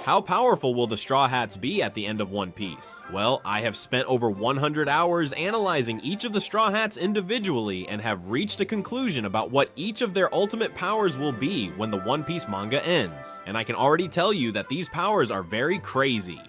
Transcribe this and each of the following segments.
How powerful will the Straw Hats be at the end of One Piece? Well, I have spent over 100 hours analyzing each of the Straw Hats individually and have reached a conclusion about what each of their ultimate powers will be when the One Piece manga ends. And I can already tell you that these powers are very crazy.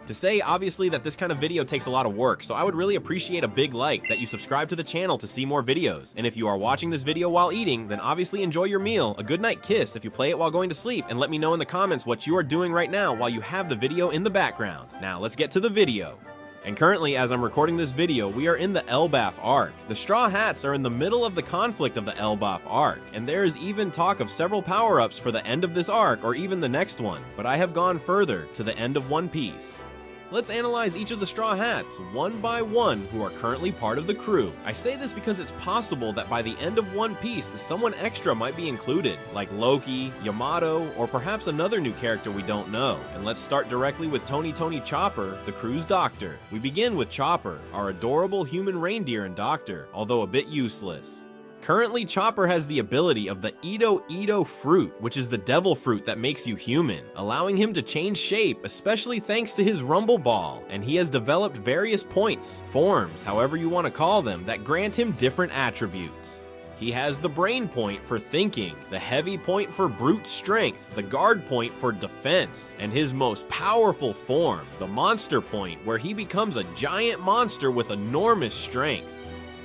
To say, obviously, that this kind of video takes a lot of work, so I would really appreciate a big like, that you subscribe to the channel to see more videos. And if you are watching this video while eating, then obviously enjoy your meal, a good night kiss if you play it while going to sleep, and let me know in the comments what you are doing right now while you have the video in the background. Now, let's get to the video. And currently, as I'm recording this video, we are in the Elbaf arc. The Straw Hats are in the middle of the conflict of the Elbaf arc, and there is even talk of several power-ups for the end of this arc or even the next one, but I have gone further to the end of One Piece. Let's analyze each of the Straw Hats, one by one, who are currently part of the crew. I say this because it's possible that by the end of One Piece, someone extra might be included, like Loki, Yamato, or perhaps another new character we don't know. And let's start directly with Tony Chopper, the crew's doctor. We begin with Chopper, our adorable human reindeer and doctor, although a bit useless. Currently, Chopper has the ability of the Ito fruit, which is the devil fruit that makes you human, allowing him to change shape, especially thanks to his rumble ball, and he has developed various points, forms, however you want to call them, that grant him different attributes. He has the brain point for thinking, the heavy point for brute strength, the guard point for defense, and his most powerful form, the monster point, where he becomes a giant monster with enormous strength.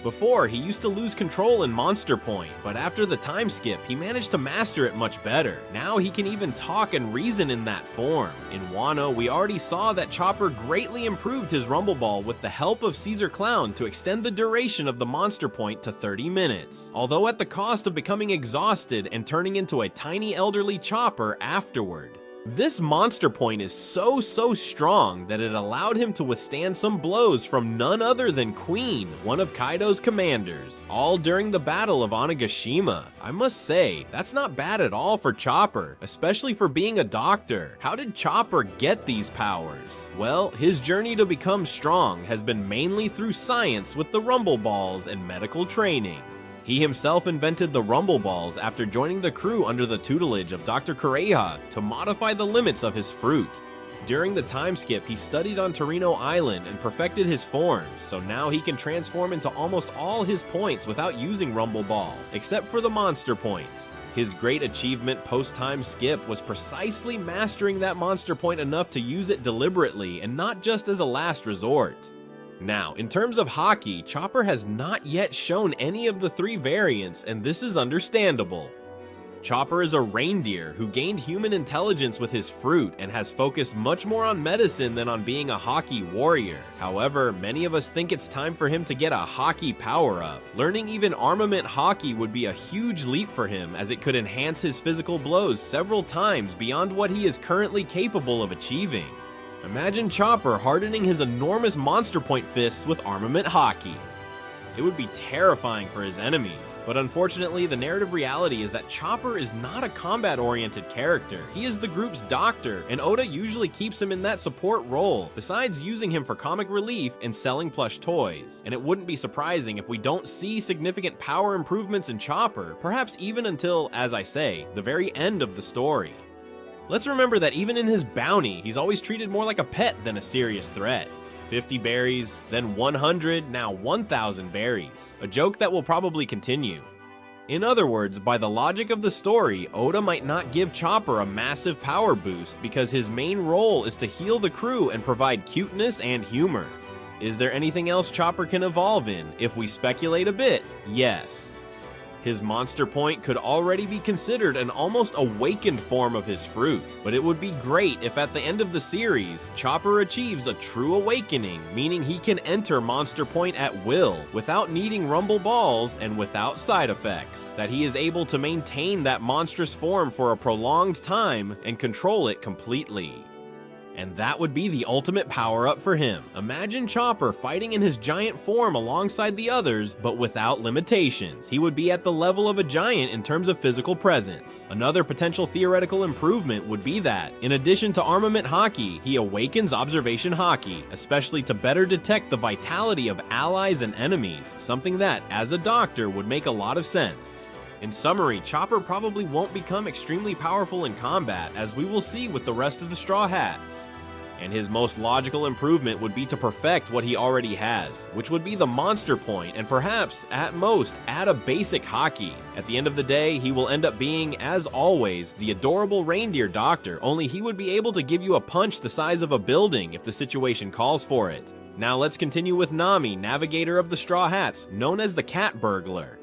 Before, he used to lose control in Monster Point, but after the time skip, he managed to master it much better. Now he can even talk and reason in that form. In Wano, we already saw that Chopper greatly improved his Rumble Ball with the help of Caesar Clown to extend the duration of the Monster Point to 30 minutes, although at the cost of becoming exhausted and turning into a tiny elderly Chopper afterward. This monster point is so strong that it allowed him to withstand some blows from none other than Queen, one of Kaido's commanders, all during the Battle of Onigashima. I must say, that's not bad at all for Chopper, especially for being a doctor. How did Chopper get these powers? Well, his journey to become strong has been mainly through science with the Rumble Balls and medical training. He himself invented the Rumble Balls after joining the crew under the tutelage of Dr. Kureha to modify the limits of his fruit. During the time skip, he studied on Torino Island and perfected his forms, so now he can transform into almost all his points without using Rumble Ball, except for the Monster Point. His great achievement post-time skip was precisely mastering that Monster Point enough to use it deliberately and not just as a last resort. Now, in terms of Haki, Chopper has not yet shown any of the three variants, and this is understandable. Chopper is a reindeer who gained human intelligence with his fruit and has focused much more on medicine than on being a Haki warrior. However, many of us think it's time for him to get a Haki power-up. Learning even armament Haki would be a huge leap for him, as it could enhance his physical blows several times beyond what he is currently capable of achieving. Imagine Chopper hardening his enormous Monster Point fists with armament Haki. It would be terrifying for his enemies, but unfortunately the narrative reality is that Chopper is not a combat-oriented character. He is the group's doctor, and Oda usually keeps him in that support role, besides using him for comic relief and selling plush toys. And it wouldn't be surprising if we don't see significant power improvements in Chopper, perhaps even until, as I say, the very end of the story. Let's remember that even in his bounty, he's always treated more like a pet than a serious threat. 50 berries, then 100, now 1,000 berries. A joke that will probably continue. In other words, by the logic of the story, Oda might not give Chopper a massive power boost because his main role is to heal the crew and provide cuteness and humor. Is there anything else Chopper can evolve in? If we speculate a bit, yes. His Monster Point could already be considered an almost awakened form of his fruit, but it would be great if at the end of the series, Chopper achieves a true awakening, meaning he can enter Monster Point at will, without needing Rumble Balls and without side effects, that he is able to maintain that monstrous form for a prolonged time and control it completely. And that would be the ultimate power-up for him. Imagine Chopper fighting in his giant form alongside the others, but without limitations. He would be at the level of a giant in terms of physical presence. Another potential theoretical improvement would be that, in addition to armament Haki, he awakens observation Haki, especially to better detect the vitality of allies and enemies, something that, as a doctor, would make a lot of sense. In summary, Chopper probably won't become extremely powerful in combat, as we will see with the rest of the Straw Hats. And his most logical improvement would be to perfect what he already has, which would be the monster point and perhaps, at most, add a basic haki. At the end of the day, he will end up being, as always, the adorable reindeer doctor, only he would be able to give you a punch the size of a building if the situation calls for it. Now let's continue with Nami, navigator of the Straw Hats, known as the Cat Burglar.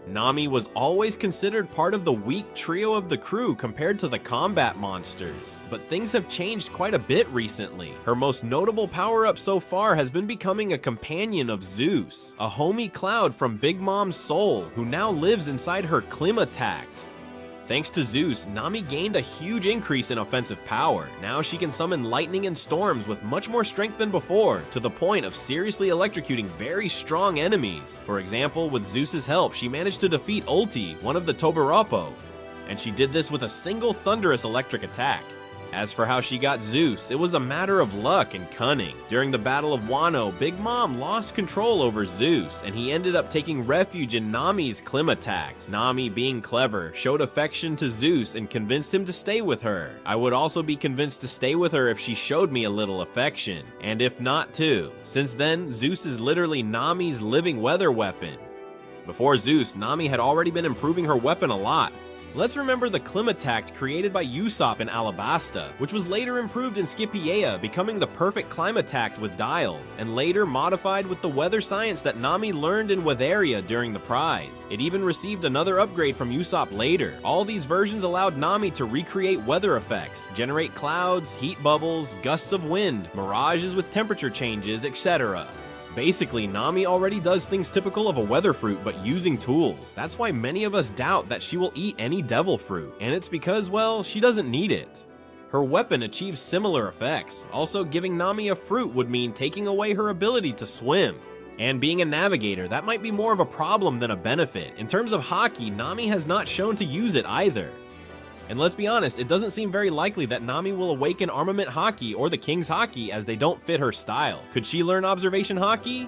Nami was always considered part of the weak trio of the crew compared to the combat monsters, but things have changed quite a bit recently. Her most notable power-up so far has been becoming a companion of Zeus, a homie cloud from Big Mom's soul, who now lives inside her Klimatact. Thanks to Zeus, Nami gained a huge increase in offensive power. Now she can summon lightning and storms with much more strength than before, to the point of seriously electrocuting very strong enemies. For example, with Zeus's help, she managed to defeat Ulti, one of the Tobirapo, and she did this with a single thunderous electric attack. As for how she got Zeus, it was a matter of luck and cunning. During the Battle of Wano, Big Mom lost control over Zeus, and he ended up taking refuge in Nami's Klimatact. Nami, being clever, showed affection to Zeus and convinced him to stay with her. I would also be convinced to stay with her if she showed me a little affection, and if not too. Since then, Zeus is literally Nami's living weather weapon. Before Zeus, Nami had already been improving her weapon a lot. Let's remember the Klimatact created by Usopp in Alabasta, which was later improved in Scipioea, becoming the perfect Klimatact with dials, and later modified with the weather science that Nami learned in Weatheria during the prize. It even received another upgrade from Usopp later. All these versions allowed Nami to recreate weather effects, generate clouds, heat bubbles, gusts of wind, mirages with temperature changes, etc. Basically, Nami already does things typical of a weather fruit, but using tools. That's why many of us doubt that she will eat any devil fruit, and it's because, well, she doesn't need it. Her weapon achieves similar effects. Also, giving Nami a fruit would mean taking away her ability to swim. And being a navigator, that might be more of a problem than a benefit. In terms of haki, Nami has not shown to use it either. And let's be honest, it doesn't seem very likely that Nami will awaken Armament Haki or the King's Haki, as they don't fit her style. Could she learn Observation Haki?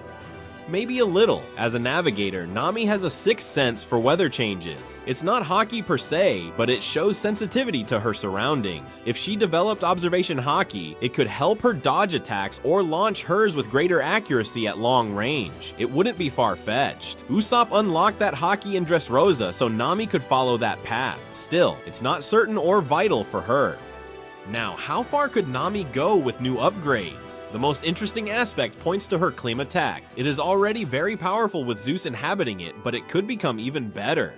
Maybe a little. As a navigator, Nami has a sixth sense for weather changes. It's not Haki per se, but it shows sensitivity to her surroundings. If she developed Observation Haki, it could help her dodge attacks or launch hers with greater accuracy at long range. It wouldn't be far-fetched. Usopp unlocked that Haki in Dressrosa, so Nami could follow that path. Still, it's not certain or vital for her. Now, how far could Nami go with new upgrades? The most interesting aspect points to her Klimatact. It is already very powerful with Zeus inhabiting it, but it could become even better.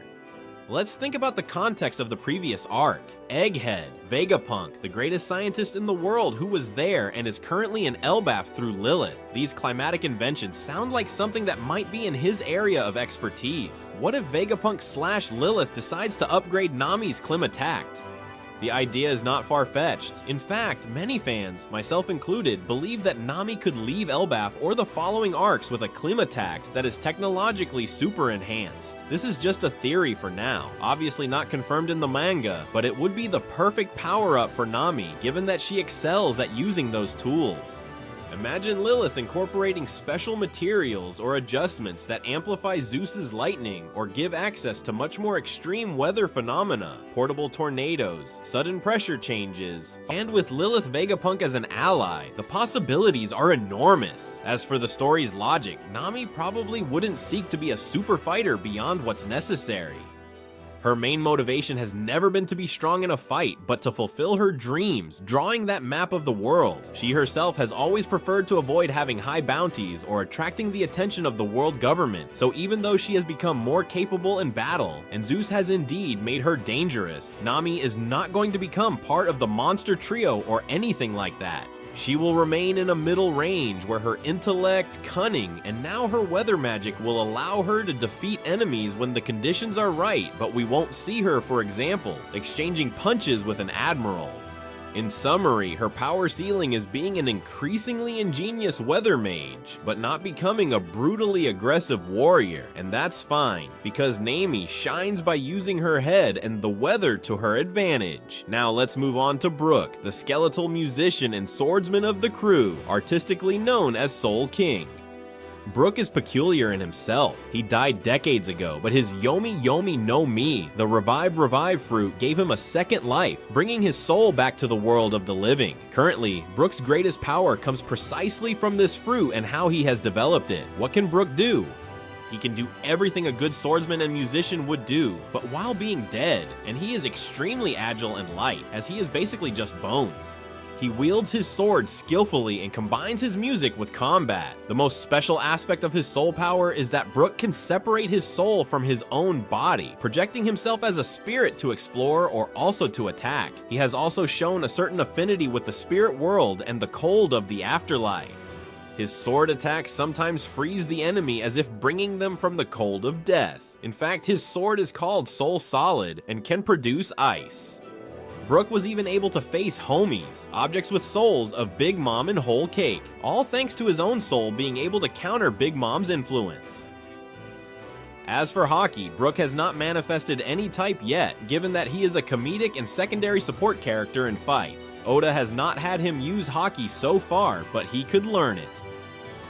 Let's think about the context of the previous arc. Egghead, Vegapunk, the greatest scientist in the world who was there and is currently in Elbaf through Lilith. These climatic inventions sound like something that might be in his area of expertise. What if Vegapunk/Lilith decides to upgrade Nami's Klimatact? The idea is not far-fetched. In fact, many fans, myself included, believe that Nami could leave Elbaf or the following arcs with a Klimatact that is technologically super enhanced. This is just a theory for now, obviously not confirmed in the manga, but it would be the perfect power-up for Nami, given that she excels at using those tools. Imagine Lilith incorporating special materials or adjustments that amplify Zeus's lightning or give access to much more extreme weather phenomena, portable tornadoes, sudden pressure changes, and with Lilith Vegapunk as an ally, the possibilities are enormous. As for the story's logic, Nami probably wouldn't seek to be a super fighter beyond what's necessary. Her main motivation has never been to be strong in a fight, but to fulfill her dreams, drawing that map of the world. She herself has always preferred to avoid having high bounties or attracting the attention of the world government, so even though she has become more capable in battle, and Zeus has indeed made her dangerous, Nami is not going to become part of the monster trio or anything like that. She will remain in a middle range where her intellect, cunning, and now her weather magic will allow her to defeat enemies when the conditions are right, but we won't see her, for example, exchanging punches with an admiral. In summary, her power ceiling is being an increasingly ingenious weather mage, but not becoming a brutally aggressive warrior, and that's fine, because Nami shines by using her head and the weather to her advantage. Now let's move on to Brook, the skeletal musician and swordsman of the crew, artistically known as Soul King. Brook is peculiar in himself. He died decades ago, but his Yomi Yomi no Mi, the Revive fruit, gave him a second life, bringing his soul back to the world of the living. Currently, Brook's greatest power comes precisely from this fruit and how he has developed it. What can Brook do? He can do everything a good swordsman and musician would do, but while being dead, and he is extremely agile and light, as he is basically just bones. He wields his sword skillfully and combines his music with combat. The most special aspect of his soul power is that Brook can separate his soul from his own body, projecting himself as a spirit to explore or also to attack. He has also shown a certain affinity with the spirit world and the cold of the afterlife. His sword attacks sometimes freeze the enemy as if bringing them from the cold of death. In fact, his sword is called Soul Solid and can produce ice. Brook was even able to face homies, objects with souls of Big Mom and Whole Cake, all thanks to his own soul being able to counter Big Mom's influence. As for Haki, Brook has not manifested any type yet, given that he is a comedic and secondary support character in fights. Oda has not had him use Haki so far, but he could learn it.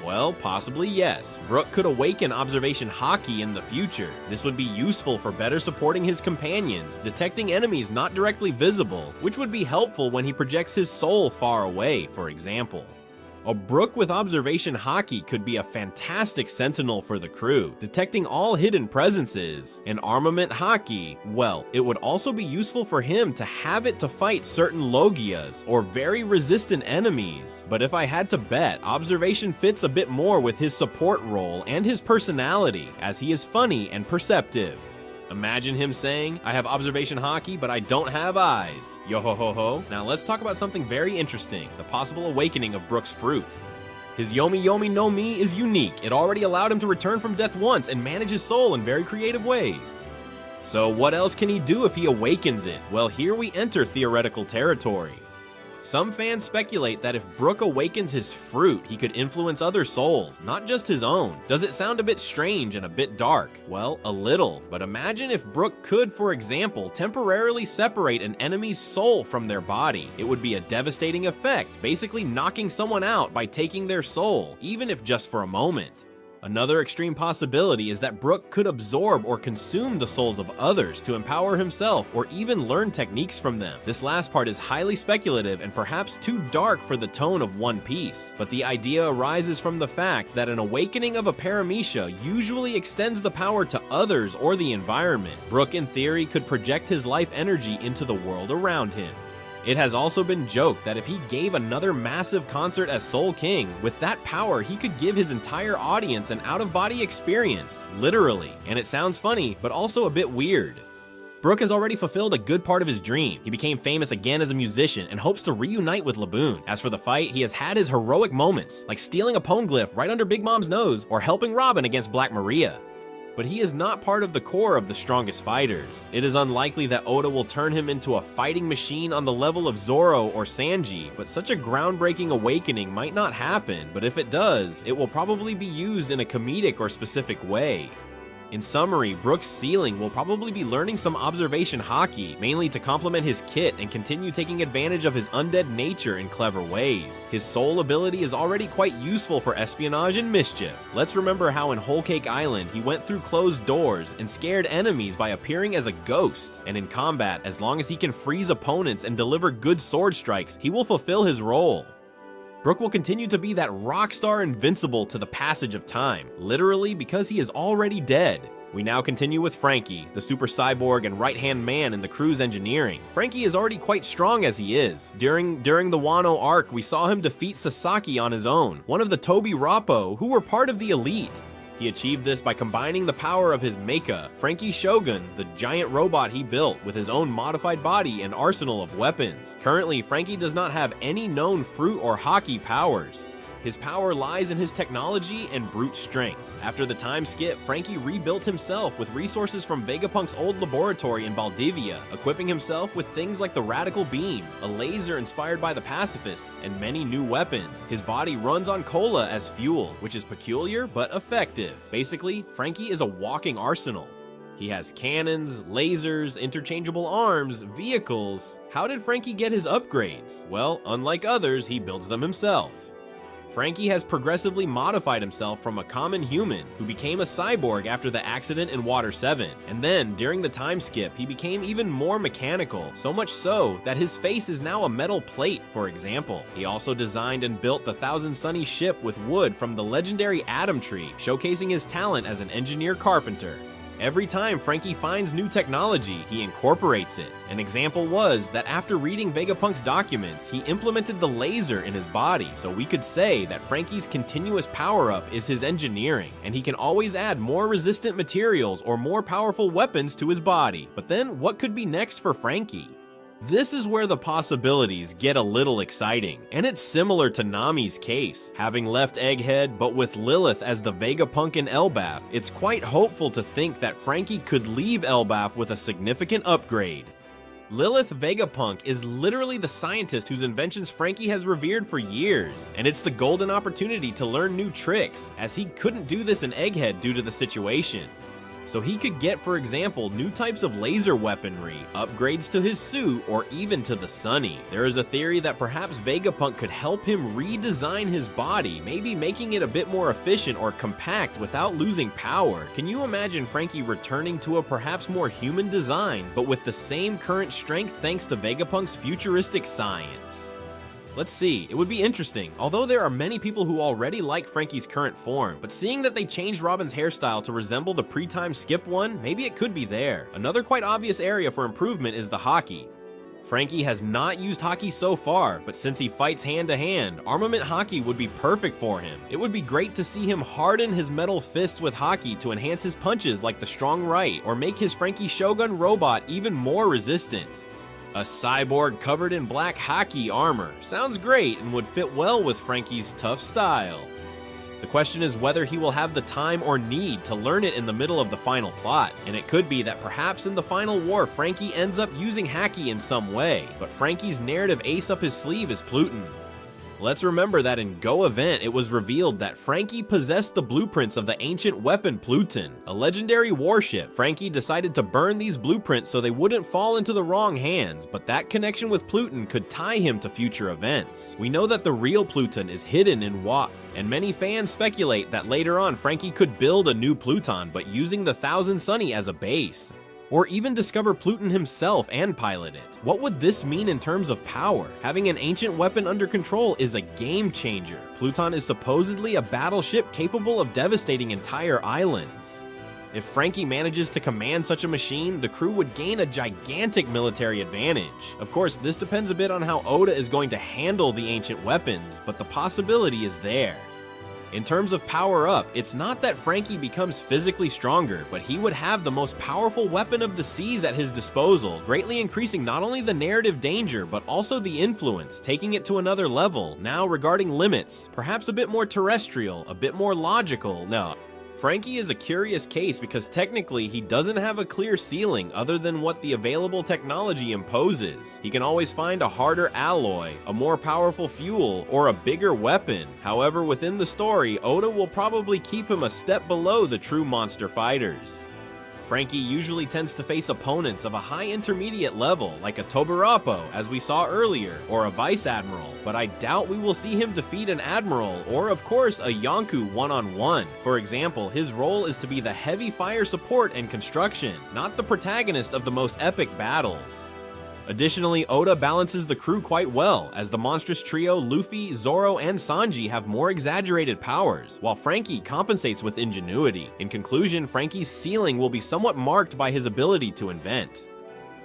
Well, possibly yes. Brook could awaken Observation Haki in the future. This would be useful for better supporting his companions, detecting enemies not directly visible, which would be helpful when he projects his soul far away, for example. A Brook with Observation Haki could be a fantastic sentinel for the crew, detecting all hidden presences. An Armament Haki, well, it would also be useful for him to have it to fight certain Logias, or very resistant enemies. But if I had to bet, Observation fits a bit more with his support role and his personality, as he is funny and perceptive. Imagine him saying, "I have Observation Haki, but I don't have eyes. Yo ho ho ho." Now let's talk about something very interesting, the possible awakening of Brook's fruit. His Yomi Yomi no Mi is unique. It already allowed him to return from death once and manage his soul in very creative ways. So what else can he do if he awakens it? Well, here we enter theoretical territory. Some fans speculate that if Brook awakens his fruit, he could influence other souls, not just his own. Does it sound a bit strange and a bit dark? Well, a little, but imagine if Brook could, for example, temporarily separate an enemy's soul from their body. It would be a devastating effect, basically knocking someone out by taking their soul, even if just for a moment. Another extreme possibility is that Brook could absorb or consume the souls of others to empower himself or even learn techniques from them. This last part is highly speculative and perhaps too dark for the tone of One Piece, but the idea arises from the fact that an awakening of a paramecia usually extends the power to others or the environment. Brook, in theory, could project his life energy into the world around him. It has also been joked that if he gave another massive concert as Soul King, with that power he could give his entire audience an out-of-body experience, literally. And it sounds funny, but also a bit weird. Brook has already fulfilled a good part of his dream. He became famous again as a musician and hopes to reunite with Laboon. As for the fight, he has had his heroic moments, like stealing a poneglyph right under Big Mom's nose or helping Robin against Black Maria. But he is not part of the core of the strongest fighters. It is unlikely that Oda will turn him into a fighting machine on the level of Zoro or Sanji, but such a groundbreaking awakening might not happen, but if it does, it will probably be used in a comedic or specific way. In summary, Brook's ceiling will probably be learning some observation haki, mainly to complement his kit and continue taking advantage of his undead nature in clever ways. His soul ability is already quite useful for espionage and mischief. Let's remember how in Whole Cake Island he went through closed doors and scared enemies by appearing as a ghost, and in combat, as long as he can freeze opponents and deliver good sword strikes, he will fulfill his role. Brook will continue to be that rockstar invincible to the passage of time, literally because he is already dead. We now continue with Franky, the super cyborg and right-hand man in the crew's engineering. Franky is already quite strong as he is. During the Wano arc, we saw him defeat Sasaki on his own, one of the Tobi Rappo, who were part of the elite. He achieved this by combining the power of his mecha, Franky Shogun, the giant robot he built, with his own modified body and arsenal of weapons. Currently, Franky does not have any known fruit or haki powers. His power lies in his technology and brute strength. After the time skip, Franky rebuilt himself with resources from Vegapunk's old laboratory in Valdivia, equipping himself with things like the Radical Beam, a laser inspired by the pacifists, and many new weapons. His body runs on cola as fuel, which is peculiar but effective. Basically, Franky is a walking arsenal. He has cannons, lasers, interchangeable arms, vehicles. How did Franky get his upgrades? Well, unlike others, he builds them himself. Franky has progressively modified himself from a common human who became a cyborg after the accident in Water 7, and then, during the time skip, he became even more mechanical, so much so that his face is now a metal plate, for example. He also designed and built the Thousand Sunny ship with wood from the legendary Atom Tree, showcasing his talent as an engineer-carpenter. Every time Franky finds new technology, he incorporates it. An example was that after reading Vegapunk's documents, he implemented the laser in his body, so we could say that Franky's continuous power-up is his engineering, and he can always add more resistant materials or more powerful weapons to his body. But then, what could be next for Franky? This is where the possibilities get a little exciting, and it's similar to Nami's case. Having left Egghead, but with Lilith as the Vegapunk in Elbaf, it's quite hopeful to think that Franky could leave Elbaf with a significant upgrade. Lilith Vegapunk is literally the scientist whose inventions Franky has revered for years, and it's the golden opportunity to learn new tricks, as he couldn't do this in Egghead due to the situation. So he could get, for example, new types of laser weaponry, upgrades to his suit, or even to the Sunny. There is a theory that perhaps Vegapunk could help him redesign his body, maybe making it a bit more efficient or compact without losing power. Can you imagine Franky returning to a perhaps more human design, but with the same current strength thanks to Vegapunk's futuristic science? Let's see, it would be interesting, although there are many people who already like Franky's current form, but seeing that they changed Robin's hairstyle to resemble the pre-time skip one, maybe it could be there. Another quite obvious area for improvement is the Haki. Franky has not used Haki so far, but since he fights hand to hand, Armament Haki would be perfect for him. It would be great to see him harden his metal fists with Haki to enhance his punches like the strong right, or make his Franky Shogun robot even more resistant. A cyborg covered in black Haki armor sounds great and would fit well with Franky's tough style. The question is whether he will have the time or need to learn it in the middle of the final plot, and it could be that perhaps in the final war Franky ends up using Haki in some way, but Franky's narrative ace up his sleeve is Pluton. Let's remember that in Go Event, it was revealed that Franky possessed the blueprints of the ancient weapon Pluton, a legendary warship. Franky decided to burn these blueprints so they wouldn't fall into the wrong hands, but that connection with Pluton could tie him to future events. We know that the real Pluton is hidden in Wap, and many fans speculate that later on Franky could build a new Pluton, but using the Thousand Sunny as a base. Or even discover Pluton himself and pilot it. What would this mean in terms of power? Having an ancient weapon under control is a game changer. Pluton is supposedly a battleship capable of devastating entire islands. If Franky manages to command such a machine, the crew would gain a gigantic military advantage. Of course, this depends a bit on how Oda is going to handle the ancient weapons, but the possibility is there. In terms of power up, it's not that Franky becomes physically stronger, but he would have the most powerful weapon of the seas at his disposal, greatly increasing not only the narrative danger, but also the influence, taking it to another level. Now regarding limits, perhaps a bit more terrestrial, a bit more logical. No, Franky is a curious case because technically he doesn't have a clear ceiling other than what the available technology imposes. He can always find a harder alloy, a more powerful fuel, or a bigger weapon. However, within the story, Oda will probably keep him a step below the true monster fighters. Franky usually tends to face opponents of a high intermediate level, like a Tobirapo, as we saw earlier, or a Vice Admiral, but I doubt we will see him defeat an Admiral, or of course a Yonkou one-on-one. For example, his role is to be the heavy fire support and construction, not the protagonist of the most epic battles. Additionally, Oda balances the crew quite well, as the monstrous trio Luffy, Zoro, and Sanji have more exaggerated powers, while Franky compensates with ingenuity. In conclusion, Franky's ceiling will be somewhat marked by his ability to invent.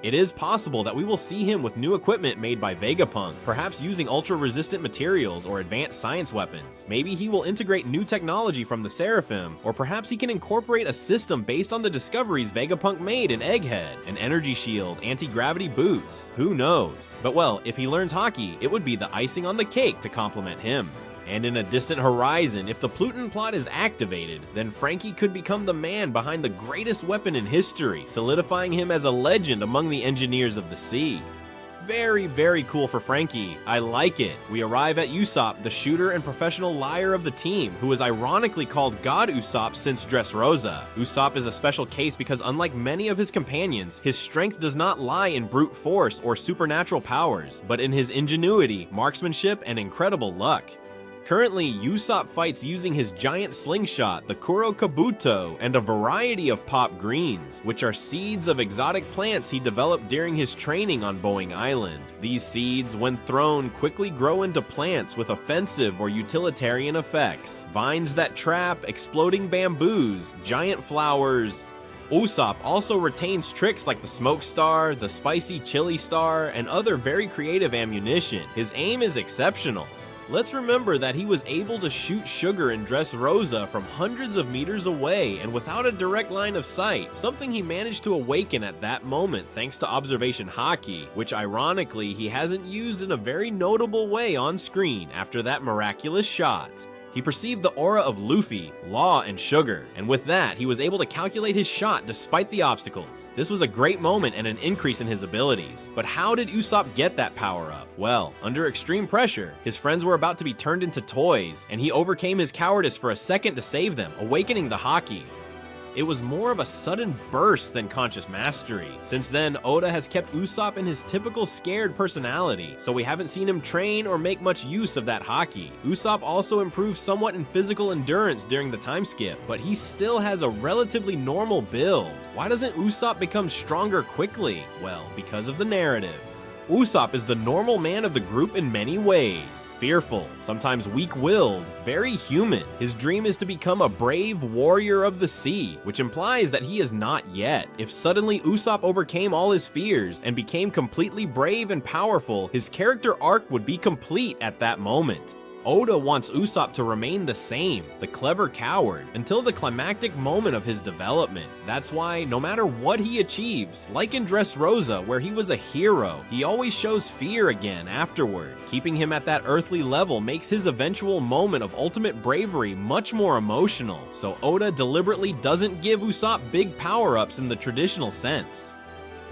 It is possible that we will see him with new equipment made by Vegapunk, perhaps using ultra-resistant materials or advanced science weapons. Maybe he will integrate new technology from the Seraphim, or perhaps he can incorporate a system based on the discoveries Vegapunk made in Egghead, an energy shield, anti-gravity boots, who knows? But well, if he learns Haki, it would be the icing on the cake to complement him. And in a distant horizon, if the Pluton plot is activated, then Franky could become the man behind the greatest weapon in history, solidifying him as a legend among the engineers of the sea. Very, very cool for Franky. I like it. We arrive at Usopp, the shooter and professional liar of the team, who is ironically called God Usopp since Dressrosa. Usopp is a special case because unlike many of his companions, his strength does not lie in brute force or supernatural powers, but in his ingenuity, marksmanship, and incredible luck. Currently, Usopp fights using his giant slingshot, the Kuro Kabuto, and a variety of pop greens, which are seeds of exotic plants he developed during his training on Boeing Island. These seeds, when thrown, quickly grow into plants with offensive or utilitarian effects. Vines that trap, exploding bamboos, giant flowers. Usopp also retains tricks like the smoke star, the spicy chili star, and other very creative ammunition. His aim is exceptional. Let's remember that he was able to shoot Sugar and Dressrosa from hundreds of meters away and without a direct line of sight, something he managed to awaken at that moment thanks to observation haki, which ironically he hasn't used in a very notable way on screen after that miraculous shot. He perceived the aura of Luffy, Law, and Sugar, and with that, he was able to calculate his shot despite the obstacles. This was a great moment and an increase in his abilities. But how did Usopp get that power up? Well, under extreme pressure, his friends were about to be turned into toys, and he overcame his cowardice for a second to save them, awakening the haki. It was more of a sudden burst than conscious mastery. Since then, Oda has kept Usopp in his typical scared personality, so we haven't seen him train or make much use of that haki. Usopp also improved somewhat in physical endurance during the time skip, but he still has a relatively normal build. Why doesn't Usopp become stronger quickly? Well, because of the narrative. Usopp is the normal man of the group in many ways. Fearful, sometimes weak-willed, very human. His dream is to become a brave warrior of the sea, which implies that he is not yet. If suddenly Usopp overcame all his fears and became completely brave and powerful, his character arc would be complete at that moment. Oda wants Usopp to remain the same, the clever coward, until the climactic moment of his development. That's why, no matter what he achieves, like in Dressrosa where he was a hero, he always shows fear again afterward. Keeping him at that earthly level makes his eventual moment of ultimate bravery much more emotional, so Oda deliberately doesn't give Usopp big power-ups in the traditional sense.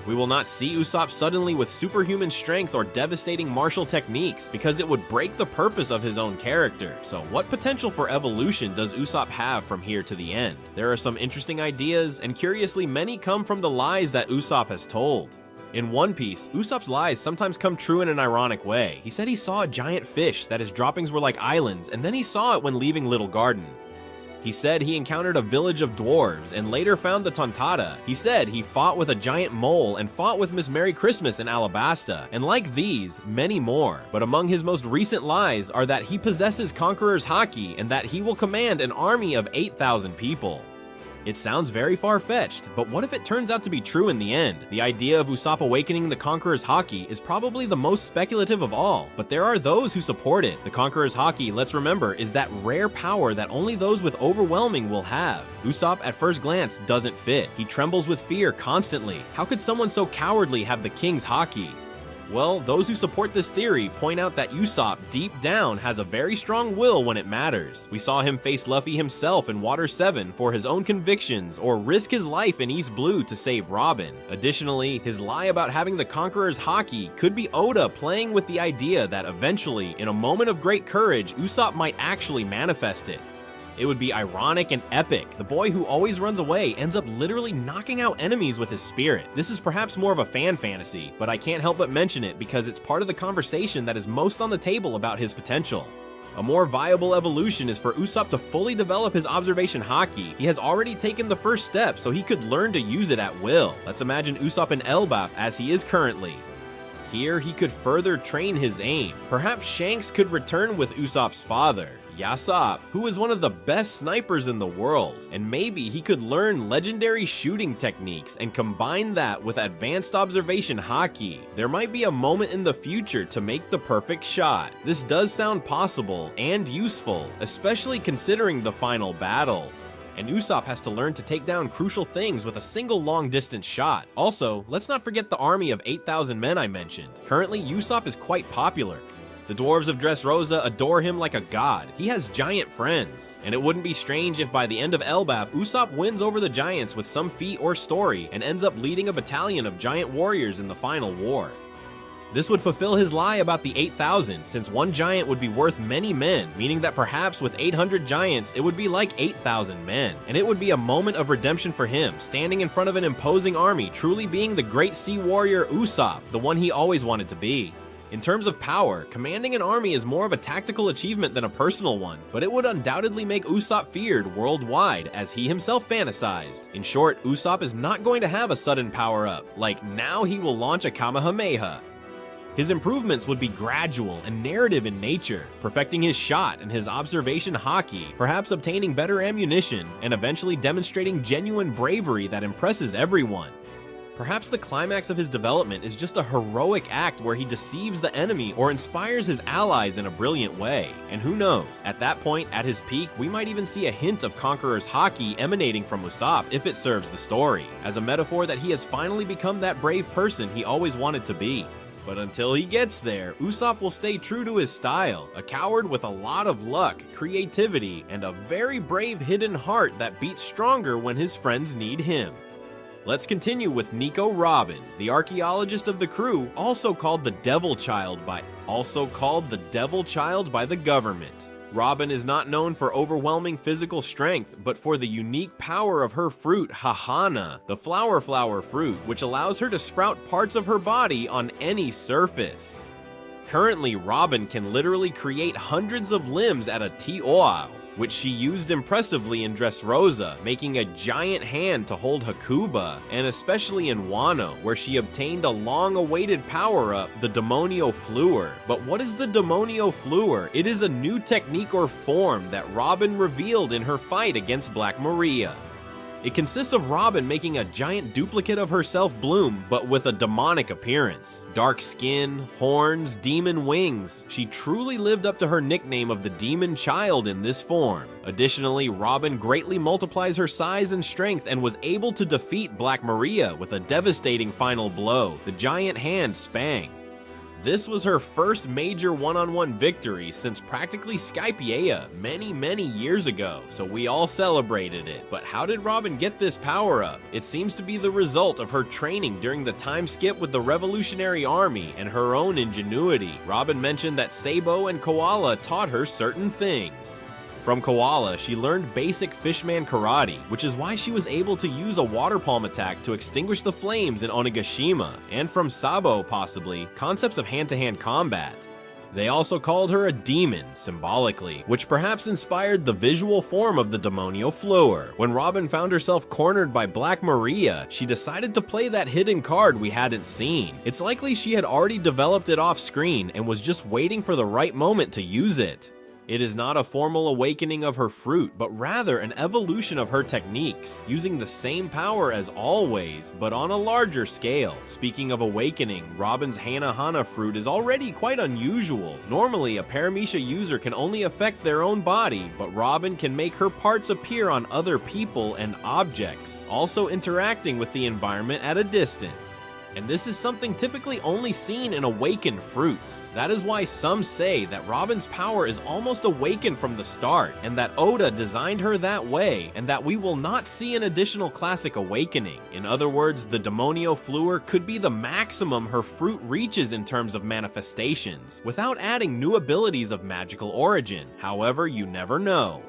We will not see Usopp suddenly with superhuman strength or devastating martial techniques because it would break the purpose of his own character. So what potential for evolution does Usopp have from here to the end? There are some interesting ideas, and curiously many come from the lies that Usopp has told. In One Piece, Usopp's lies sometimes come true in an ironic way. He said he saw a giant fish, that his droppings were like islands, and then he saw it when leaving Little Garden. He said he encountered a village of dwarves and later found the Tontada. He said he fought with a giant mole and fought with Miss Merry Christmas in Alabasta, and like these, many more. But among his most recent lies are that he possesses Conqueror's Haki and that he will command an army of 8,000 people. It sounds very far-fetched, but what if it turns out to be true in the end? The idea of Usopp awakening the Conqueror's Haki is probably the most speculative of all, but there are those who support it. The Conqueror's Haki, let's remember, is that rare power that only those with overwhelming will have. Usopp, at first glance, doesn't fit. He trembles with fear constantly. How could someone so cowardly have the King's Haki? Well, those who support this theory point out that Usopp, deep down, has a very strong will when it matters. We saw him face Luffy himself in Water 7 for his own convictions, or risk his life in East Blue to save Robin. Additionally, his lie about having the Conqueror's Haki could be Oda playing with the idea that eventually, in a moment of great courage, Usopp might actually manifest it. It would be ironic and epic. The boy who always runs away ends up literally knocking out enemies with his spirit. This is perhaps more of a fan fantasy, but I can't help but mention it because it's part of the conversation that is most on the table about his potential. A more viable evolution is for Usopp to fully develop his observation haki. He has already taken the first step, so he could learn to use it at will. Let's imagine Usopp in Elbaf as he is currently. Here, he could further train his aim. Perhaps Shanks could return with Usopp's father, Yasopp, who is one of the best snipers in the world, and maybe he could learn legendary shooting techniques and combine that with advanced observation haki. There might be a moment in the future to make the perfect shot. This does sound possible and useful, especially considering the final battle. And Usopp has to learn to take down crucial things with a single long-distance shot. Also, let's not forget the army of 8,000 men I mentioned. Currently, Usopp is quite popular. The dwarves of Dressrosa adore him like a god. He has giant friends. And it wouldn't be strange if by the end of Elbaf, Usopp wins over the giants with some feat or story and ends up leading a battalion of giant warriors in the final war. This would fulfill his lie about the 8,000, since one giant would be worth many men, meaning that perhaps with 800 giants, it would be like 8,000 men. And it would be a moment of redemption for him, standing in front of an imposing army, truly being the great sea warrior Usopp, the one he always wanted to be. In terms of power, commanding an army is more of a tactical achievement than a personal one, but it would undoubtedly make Usopp feared worldwide, as he himself fantasized. In short, Usopp is not going to have a sudden power-up, like now he will launch a Kamehameha. His improvements would be gradual and narrative in nature, perfecting his shot and his observation haki, perhaps obtaining better ammunition, and eventually demonstrating genuine bravery that impresses everyone. Perhaps the climax of his development is just a heroic act where he deceives the enemy or inspires his allies in a brilliant way. And who knows, at that point, at his peak, we might even see a hint of Conqueror's haki emanating from Usopp if it serves the story, as a metaphor that he has finally become that brave person he always wanted to be. But until he gets there, Usopp will stay true to his style, a coward with a lot of luck, creativity, and a very brave hidden heart that beats stronger when his friends need him. Let's continue with Nico Robin, the archaeologist of the crew, also called the Devil Child by the government. Robin is not known for overwhelming physical strength, but for the unique power of her fruit, Hahana, the flower fruit, which allows her to sprout parts of her body on any surface. Currently, Robin can literally create hundreds of limbs at a T-Oau, which she used impressively in Dressrosa, making a giant hand to hold Hakuba, and especially in Wano, where she obtained a long-awaited power-up, the Demonio Fluer. But what is the Demonio Fluer? It is a new technique or form that Robin revealed in her fight against Black Maria. It consists of Robin making a giant duplicate of herself bloom, but with a demonic appearance. Dark skin, horns, demon wings. She truly lived up to her nickname of the Demon Child in this form. Additionally, Robin greatly multiplies her size and strength and was able to defeat Black Maria with a devastating final blow, the giant hand Spang. This was her first major one-on-one victory since practically Skypiea many years ago, so we all celebrated it. But how did Robin get this power-up? It seems to be the result of her training during the time skip with the Revolutionary Army and her own ingenuity. Robin mentioned that Sabo and Koala taught her certain things. From Koala, she learned basic fishman karate, which is why she was able to use a water palm attack to extinguish the flames in Onigashima, and from Sabo, possibly, concepts of hand-to-hand combat. They also called her a demon, symbolically, which perhaps inspired the visual form of the Demonio Fluer. When Robin found herself cornered by Black Maria, she decided to play that hidden card we hadn't seen. It's likely she had already developed it off-screen and was just waiting for the right moment to use it. It is not a formal awakening of her fruit, but rather an evolution of her techniques, using the same power as always, but on a larger scale. Speaking of awakening, Robin's Hana-Hana fruit is already quite unusual. Normally, a Paramecia user can only affect their own body, but Robin can make her parts appear on other people and objects, also interacting with the environment at a distance. And this is something typically only seen in awakened fruits. That is why some say that Robin's power is almost awakened from the start, and that Oda designed her that way, and that we will not see an additional classic awakening. In other words, the Demonio Fluer could be the maximum her fruit reaches in terms of manifestations, without adding new abilities of magical origin. However, you never know.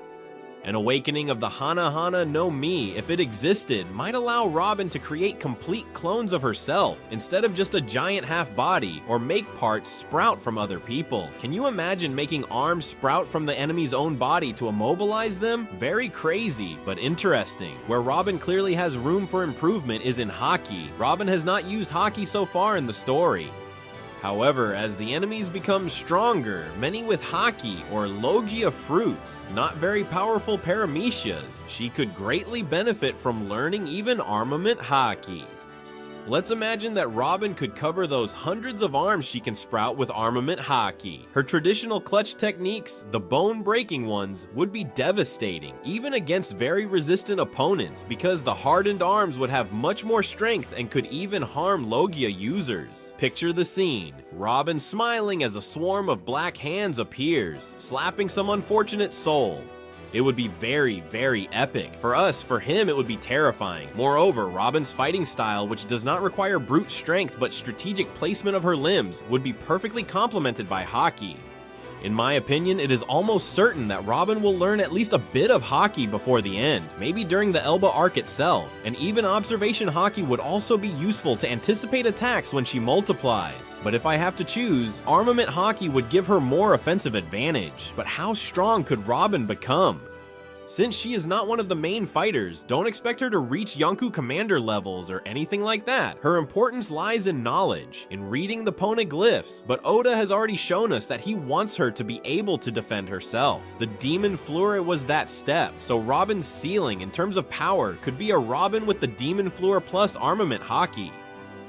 An awakening of the Hana-Hana no Mi, if it existed, might allow Robin to create complete clones of herself, instead of just a giant half-body, or make parts sprout from other people. Can you imagine making arms sprout from the enemy's own body to immobilize them? Very crazy, but interesting. Where Robin clearly has room for improvement is in Haki. Robin has not used Haki so far in the story. However, as the enemies become stronger, many with Haki or Logia fruits, not very powerful Paramecias, she could greatly benefit from learning even armament Haki. Let's imagine that Robin could cover those hundreds of arms she can sprout with armament Haki. Her traditional clutch techniques, the bone-breaking ones, would be devastating, even against very resistant opponents, because the hardened arms would have much more strength and could even harm Logia users. Picture the scene. Robin smiling as a swarm of black hands appears, slapping some unfortunate soul. It would be very epic. For us, for him, it would be terrifying. Moreover, Robin's fighting style, which does not require brute strength but strategic placement of her limbs, would be perfectly complemented by Haki. In my opinion, it is almost certain that Robin will learn at least a bit of Haki before the end, maybe during the Elba arc itself, and even observation Haki would also be useful to anticipate attacks when she multiplies. But if I have to choose, armament Haki would give her more offensive advantage. But how strong could Robin become? Since she is not one of the main fighters, don't expect her to reach Yonkou commander levels or anything like that. Her importance lies in knowledge, in reading the poneglyphs, but Oda has already shown us that he wants her to be able to defend herself. The Demon Fleur was that step, so Robin's ceiling in terms of power could be a Robin with the Demon Fleur plus armament Haki.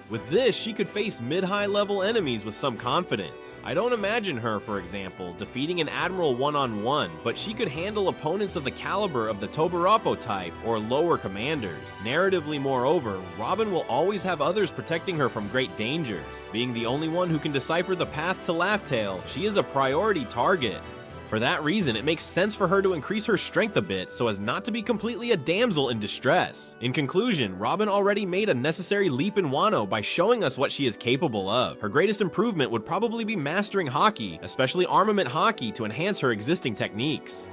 With this, she could face mid-high level enemies with some confidence. I don't imagine her, for example, defeating an Admiral one-on-one, but she could handle opponents of the caliber of the Tobirapo type or lower commanders. Narratively, moreover, Robin will always have others protecting her from great dangers. Being the only one who can decipher the path to Laugh-Tale, she is a priority target. For that reason, it makes sense for her to increase her strength a bit so as not to be completely a damsel in distress. In conclusion, Robin already made a necessary leap in Wano by showing us what she is capable of. Her greatest improvement would probably be mastering Haki, especially armament Haki, to enhance her existing techniques.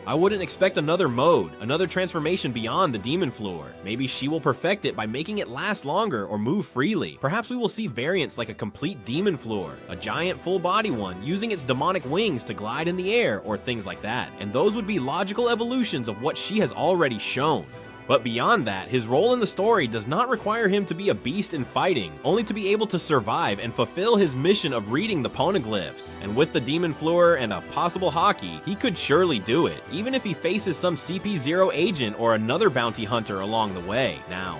I wouldn't expect another mode, another transformation beyond the Demon Fleur. Maybe she will perfect it by making it last longer or move freely. Perhaps we will see variants like a complete Demon Fleur, a giant full body one using its demonic wings to glide in the air, or things like that. And those would be logical evolutions of what she has already shown. But beyond that, his role in the story does not require him to be a beast in fighting, only to be able to survive and fulfill his mission of reading the poneglyphs. And with the Demon Fleur and a possible Haki, he could surely do it, even if he faces some CP0 agent or another bounty hunter along the way. Now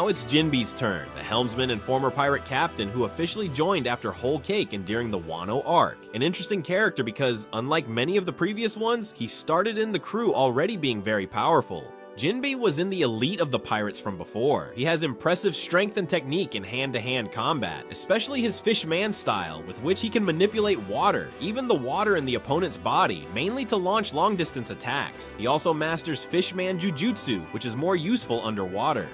it's Jinbe's turn, the helmsman and former pirate captain who officially joined after Whole Cake and during the Wano arc. An interesting character because, unlike many of the previous ones, he started in the crew already being very powerful. Jinbe was in the elite of the pirates from before. He has impressive strength and technique in hand-to-hand combat, especially his fishman style, with which he can manipulate water, even the water in the opponent's body, mainly to launch long-distance attacks. He also masters fishman jujutsu, which is more useful underwater.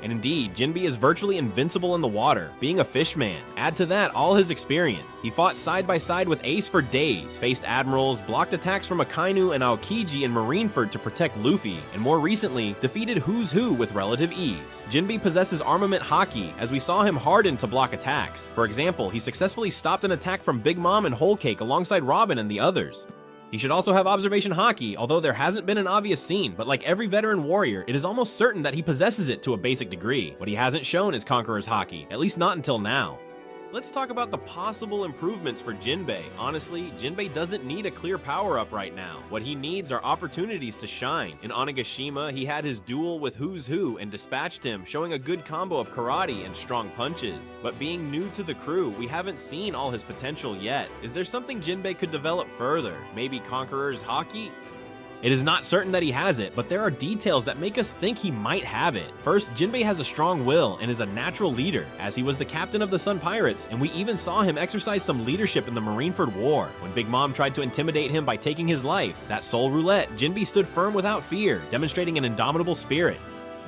And indeed, Jinbe is virtually invincible in the water, being a fishman. Add to that all his experience. He fought side by side with Ace for days, faced admirals, blocked attacks from Akainu and Aokiji in Marineford to protect Luffy, and more recently, defeated Who's Who with relative ease. Jinbe possesses armament Haki, as we saw him harden to block attacks. For example, he successfully stopped an attack from Big Mom and Whole Cake alongside Robin and the others. He should also have observation Haki, although there hasn't been an obvious scene, but like every veteran warrior, it is almost certain that he possesses it to a basic degree. What he hasn't shown is Conqueror's Haki, at least not until now. Let's talk about the possible improvements for Jinbe. Honestly, Jinbe doesn't need a clear power-up right now. What he needs are opportunities to shine. In Onigashima, he had his duel with Who's Who and dispatched him, showing a good combo of karate and strong punches. But being new to the crew, we haven't seen all his potential yet. Is there something Jinbe could develop further? Maybe Conqueror's Haki? It is not certain that he has it, but there are details that make us think he might have it. First, Jinbe has a strong will and is a natural leader, as he was the captain of the Sun Pirates, and we even saw him exercise some leadership in the Marineford War. When Big Mom tried to intimidate him by taking his life, that soul roulette, Jinbe stood firm without fear, demonstrating an indomitable spirit.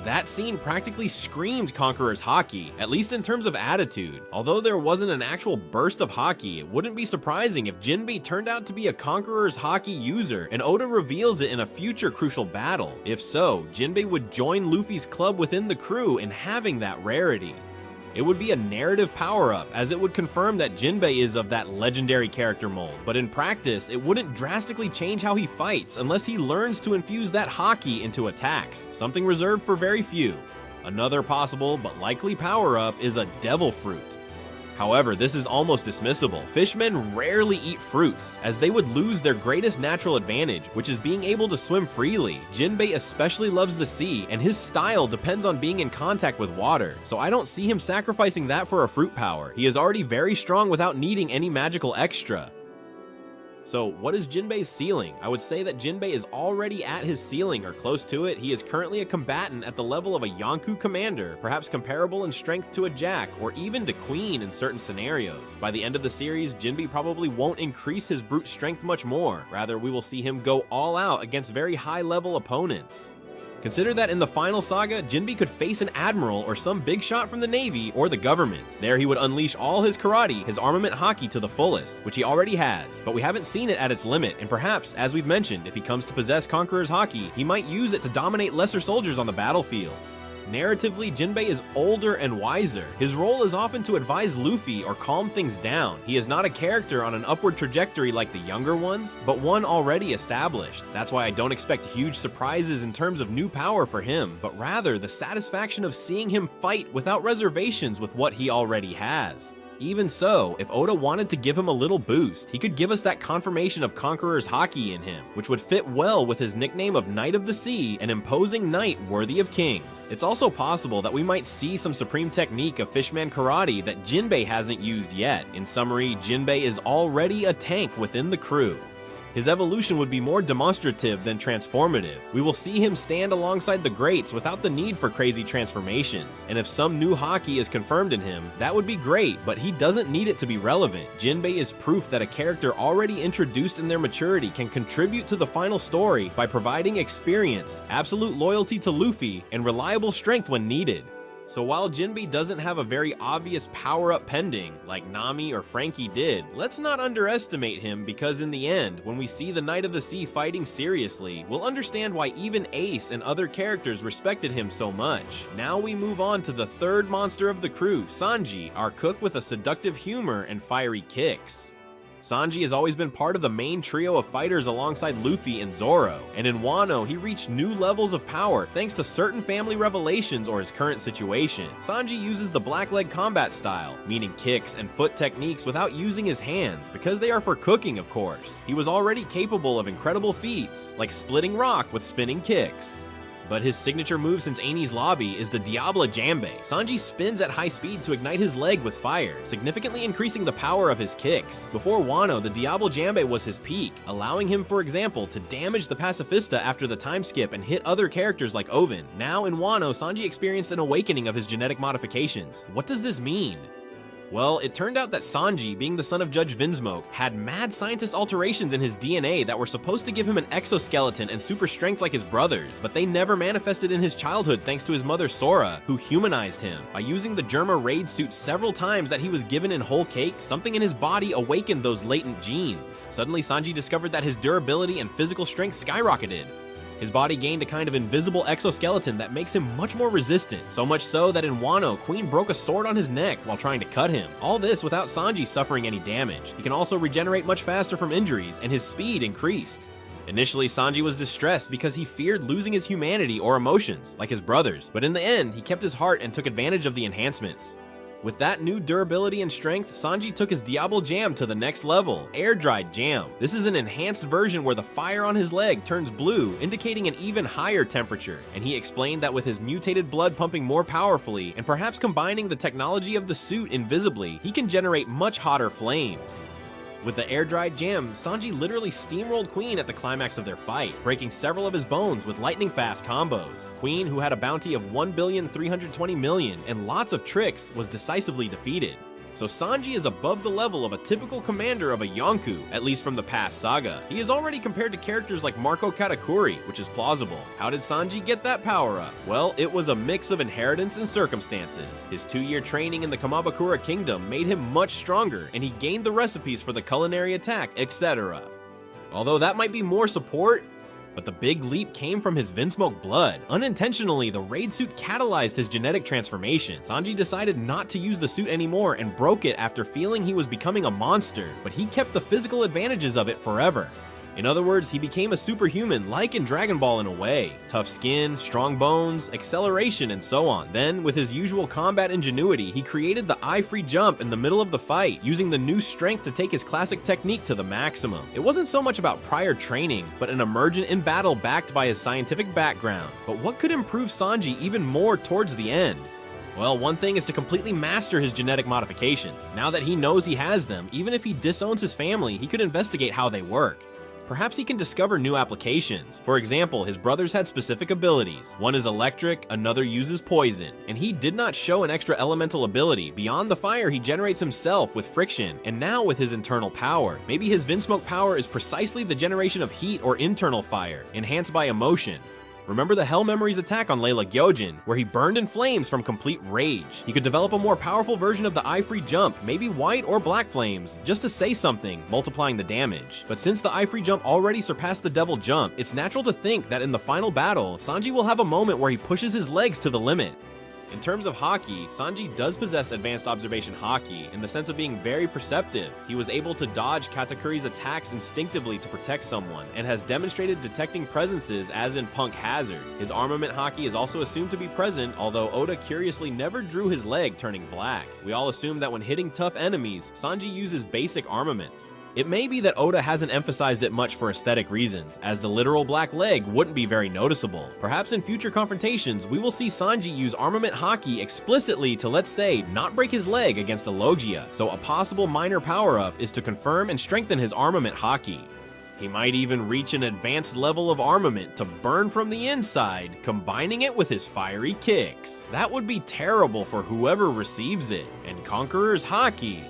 That scene practically screamed Conqueror's Haki, at least in terms of attitude. Although there wasn't an actual burst of Haki, it wouldn't be surprising if Jinbe turned out to be a Conqueror's Haki user, and Oda reveals it in a future crucial battle. If so, Jinbe would join Luffy's club within the crew in having that rarity. It would be a narrative power-up, as it would confirm that Jinbe is of that legendary character mold, but in practice, it wouldn't drastically change how he fights unless he learns to infuse that Haki into attacks, something reserved for very few. Another possible but likely power-up is a Devil Fruit. However, this is almost dismissible. Fishmen rarely eat fruits, as they would lose their greatest natural advantage, which is being able to swim freely. Jinbe especially loves the sea, and his style depends on being in contact with water, so I don't see him sacrificing that for a fruit power. He is already very strong without needing any magical extra. So what is Jinbe's ceiling? I would say that Jinbe is already at his ceiling or close to it. He is currently a combatant at the level of a Yonkou commander, perhaps comparable in strength to a Jack or even to Queen in certain scenarios. By the end of the series, Jinbe probably won't increase his brute strength much more. Rather, we will see him go all out against very high level opponents. Consider that in the final saga, Jinbe could face an admiral or some big shot from the Navy or the government. There he would unleash all his karate, his armament haki to the fullest, which he already has, but we haven't seen it at its limit, and perhaps, as we've mentioned, if he comes to possess Conqueror's haki, he might use it to dominate lesser soldiers on the battlefield. Narratively, Jinbe is older and wiser. His role is often to advise Luffy or calm things down. He is not a character on an upward trajectory like the younger ones, but one already established. That's why I don't expect huge surprises in terms of new power for him, but rather the satisfaction of seeing him fight without reservations with what he already has. Even so, if Oda wanted to give him a little boost, he could give us that confirmation of Conqueror's haki in him, which would fit well with his nickname of Knight of the Sea, an imposing knight worthy of kings. It's also possible that we might see some supreme technique of Fishman karate that Jinbe hasn't used yet. In summary, Jinbe is already a tank within the crew. His evolution would be more demonstrative than transformative. We will see him stand alongside the greats without the need for crazy transformations. And if some new haki is confirmed in him, that would be great, but he doesn't need it to be relevant. Jinbe is proof that a character already introduced in their maturity can contribute to the final story by providing experience, absolute loyalty to Luffy, and reliable strength when needed. So while Jinbe doesn't have a very obvious power-up pending, like Nami or Franky did, let's not underestimate him because in the end, when we see the Knight of the Sea fighting seriously, we'll understand why even Ace and other characters respected him so much. Now we move on to the third monster of the crew, Sanji, our cook with a seductive humor and fiery kicks. Sanji has always been part of the main trio of fighters alongside Luffy and Zoro, and in Wano he reached new levels of power thanks to certain family revelations or his current situation. Sanji uses the blackleg combat style, meaning kicks and foot techniques without using his hands, because they are for cooking of course. He was already capable of incredible feats, like splitting rock with spinning kicks. But his signature move since Enies Lobby is the Diablo Jambe. Sanji spins at high speed to ignite his leg with fire, significantly increasing the power of his kicks. Before Wano, the Diablo Jambe was his peak, allowing him, for example, to damage the Pacifista after the time skip and hit other characters like Oven. Now in Wano, Sanji experienced an awakening of his genetic modifications. What does this mean? Well, it turned out that Sanji, being the son of Judge Vinsmoke, had mad scientist alterations in his DNA that were supposed to give him an exoskeleton and super strength like his brothers, but they never manifested in his childhood thanks to his mother Sora, who humanized him. By using the Germa raid suit several times that he was given in whole cake, something in his body awakened those latent genes. Suddenly, Sanji discovered that his durability and physical strength skyrocketed. His body gained a kind of invisible exoskeleton that makes him much more resistant, so much so that in Wano, Queen broke a sword on his neck while trying to cut him. All this without Sanji suffering any damage. He can also regenerate much faster from injuries, and his speed increased. Initially, Sanji was distressed because he feared losing his humanity or emotions, like his brothers, but in the end, he kept his heart and took advantage of the enhancements. With that new durability and strength, Sanji took his Diablo Jam to the next level, Air Dried Jam. This is an enhanced version where the fire on his leg turns blue, indicating an even higher temperature, and he explained that with his mutated blood pumping more powerfully, and perhaps combining the technology of the suit invisibly, he can generate much hotter flames. With the air-dried jam, Sanji literally steamrolled Queen at the climax of their fight, breaking several of his bones with lightning-fast combos. Queen, who had a bounty of 1,320,000,000 and lots of tricks, was decisively defeated. So Sanji is above the level of a typical commander of a Yonkou, at least from the past saga. He is already compared to characters like Marco Katakuri, which is plausible. How did Sanji get that power up? Well, it was a mix of inheritance and circumstances. His 2-year training in the Kamabakura Kingdom made him much stronger, and he gained the recipes for the culinary attack, etc. Although that might be more support, but the big leap came from his Vinsmoke blood. Unintentionally, the raid suit catalyzed his genetic transformation. Sanji decided not to use the suit anymore and broke it after feeling he was becoming a monster, but he kept the physical advantages of it forever. In other words, he became a superhuman, like in Dragon Ball in a way. Tough skin, strong bones, acceleration, and so on. Then, with his usual combat ingenuity, he created the eye-free jump in the middle of the fight, using the new strength to take his classic technique to the maximum. It wasn't so much about prior training, but an emergent in battle backed by his scientific background. But what could improve Sanji even more towards the end? Well, one thing is to completely master his genetic modifications. Now that he knows he has them, even if he disowns his family, he could investigate how they work. Perhaps he can discover new applications. For example, his brothers had specific abilities. One is electric, another uses poison, and he did not show an extra elemental ability. Beyond the fire, he generates himself with friction, and now with his internal power. Maybe his Vinsmoke power is precisely the generation of heat or internal fire, enhanced by emotion. Remember the Hell Memories attack on Layla Gyojin, where he burned in flames from complete rage. He could develop a more powerful version of the Eye Free Jump, maybe white or black flames, just to say something, multiplying the damage. But since the Eye Free Jump already surpassed the Devil Jump, it's natural to think that in the final battle, Sanji will have a moment where he pushes his legs to the limit. In terms of Haki, Sanji does possess advanced observation Haki in the sense of being very perceptive. He was able to dodge Katakuri's attacks instinctively to protect someone, and has demonstrated detecting presences as in Punk Hazard. His armament Haki is also assumed to be present, although Oda curiously never drew his leg turning black. We all assume that when hitting tough enemies, Sanji uses basic armament. It may be that Oda hasn't emphasized it much for aesthetic reasons, as the literal black leg wouldn't be very noticeable. Perhaps in future confrontations, we will see Sanji use armament Haki explicitly to, let's say, not break his leg against a Logia, so a possible minor power-up is to confirm and strengthen his armament Haki. He might even reach an advanced level of armament to burn from the inside, combining it with his fiery kicks. That would be terrible for whoever receives it, and Conqueror's Haki.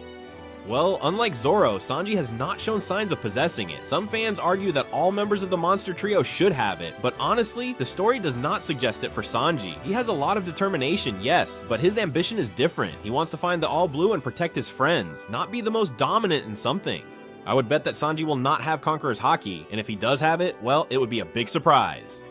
Well, unlike Zoro, Sanji has not shown signs of possessing it. Some fans argue that all members of the monster trio should have it, but honestly, the story does not suggest it for Sanji. He has a lot of determination, yes, but his ambition is different. He wants to find the All Blue and protect his friends, not be the most dominant in something. I would bet that Sanji will not have Conqueror's Haki, and if he does have it, well, it would be a big surprise.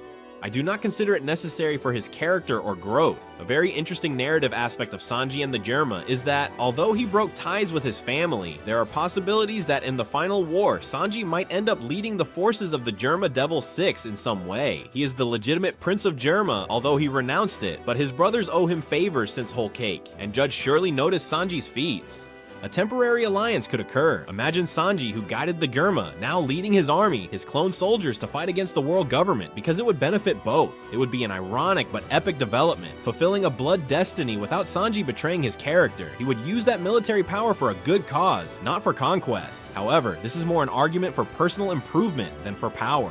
I do not consider it necessary for his character or growth. A very interesting narrative aspect of Sanji and the Germa is that, although he broke ties with his family, there are possibilities that in the final war, Sanji might end up leading the forces of the Germa Devil Six in some way. He is the legitimate Prince of Germa, although he renounced it, but his brothers owe him favors since Whole Cake, and Judge surely noticed Sanji's feats. A temporary alliance could occur. Imagine Sanji, who guided the Germa, now leading his army, his clone soldiers, to fight against the world government, because it would benefit both. It would be an ironic but epic development, fulfilling a blood destiny without Sanji betraying his character. He would use that military power for a good cause, not for conquest. However, this is more an argument for personal improvement than for power.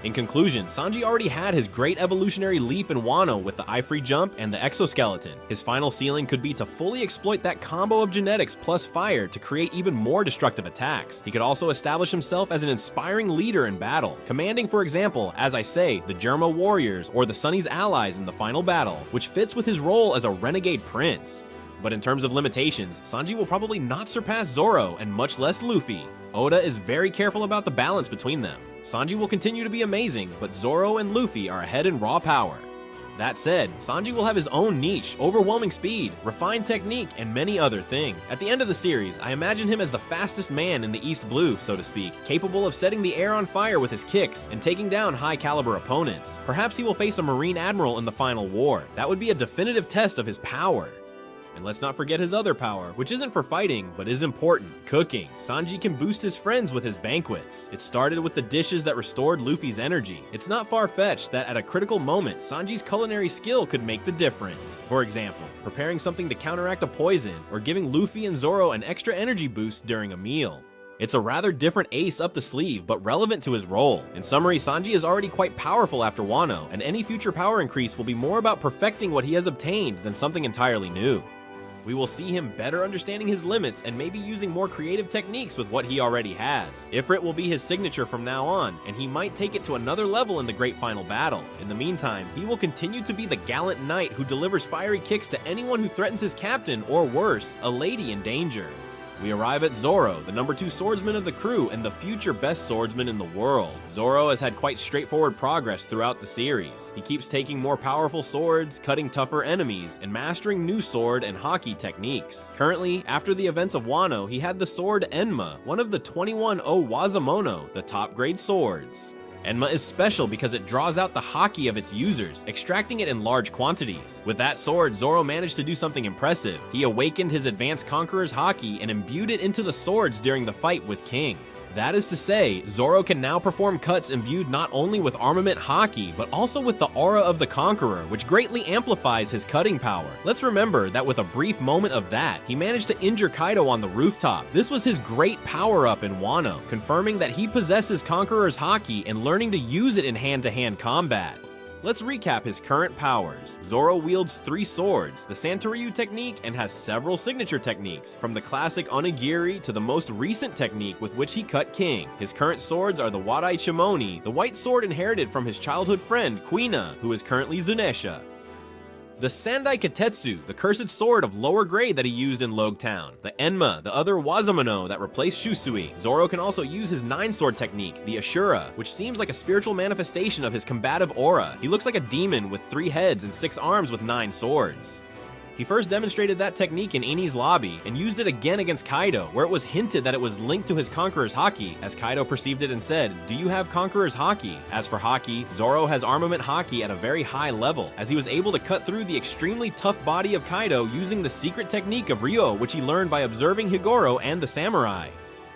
In conclusion, Sanji already had his great evolutionary leap in Wano with the Eye Free Jump and the exoskeleton. His final ceiling could be to fully exploit that combo of genetics plus fire to create even more destructive attacks. He could also establish himself as an inspiring leader in battle, commanding, for example, as I say, the Germa warriors or the Sunny's allies in the final battle, which fits with his role as a renegade prince. But in terms of limitations, Sanji will probably not surpass Zoro and much less Luffy. Oda is very careful about the balance between them. Sanji will continue to be amazing, but Zoro and Luffy are ahead in raw power. That said, Sanji will have his own niche, overwhelming speed, refined technique, and many other things. At the end of the series, I imagine him as the fastest man in the East Blue, so to speak, capable of setting the air on fire with his kicks and taking down high-caliber opponents. Perhaps he will face a Marine Admiral in the final war. That would be a definitive test of his power. And let's not forget his other power, which isn't for fighting, but is important: cooking. Sanji can boost his friends with his banquets. It started with the dishes that restored Luffy's energy. It's not far-fetched that at a critical moment, Sanji's culinary skill could make the difference. For example, preparing something to counteract a poison, or giving Luffy and Zoro an extra energy boost during a meal. It's a rather different ace up the sleeve, but relevant to his role. In summary, Sanji is already quite powerful after Wano, and any future power increase will be more about perfecting what he has obtained than something entirely new. We will see him better understanding his limits and maybe using more creative techniques with what he already has. Ifrit will be his signature from now on, and he might take it to another level in the great final battle. In the meantime, he will continue to be the gallant knight who delivers fiery kicks to anyone who threatens his captain, or worse, a lady in danger. We arrive at Zoro, the number 2 swordsman of the crew and the future best swordsman in the world. Zoro has had quite straightforward progress throughout the series. He keeps taking more powerful swords, cutting tougher enemies, and mastering new sword and Haki techniques. Currently, after the events of Wano, he had the sword Enma, one of the 21 Wazamono, the top grade swords. Enma is special because it draws out the Haki of its users, extracting it in large quantities. With that sword, Zoro managed to do something impressive. He awakened his advanced Conqueror's Haki and imbued it into the swords during the fight with King. That is to say, Zoro can now perform cuts imbued not only with armament Haki, but also with the aura of the Conqueror, which greatly amplifies his cutting power. Let's remember that with a brief moment of that, he managed to injure Kaido on the rooftop. This was his great power-up in Wano, confirming that he possesses Conqueror's Haki and learning to use it in hand-to-hand combat. Let's recap his current powers. Zoro wields 3 swords, the Santoryu technique, and has several signature techniques, from the classic onigiri to the most recent technique with which he cut King. His current swords are the Wadai Chimoni, the white sword inherited from his childhood friend Kuina, who is currently Zunesha. The Sandai Kitetsu, the cursed sword of lower grade that he used in Logue Town. The Enma, the other Wazamono that replaced Shusui. Zoro can also use his 9-sword technique, the Ashura, which seems like a spiritual manifestation of his combative aura. He looks like a demon with 3 heads and 6 arms with 9 swords. He first demonstrated that technique in Eni's lobby, and used it again against Kaido, where it was hinted that it was linked to his Conqueror's Haki, as Kaido perceived it and said, "Do you have Conqueror's Haki?" As for Haki, Zoro has Armament Haki at a very high level, as he was able to cut through the extremely tough body of Kaido using the secret technique of Ryo, which he learned by observing Higoro and the samurai.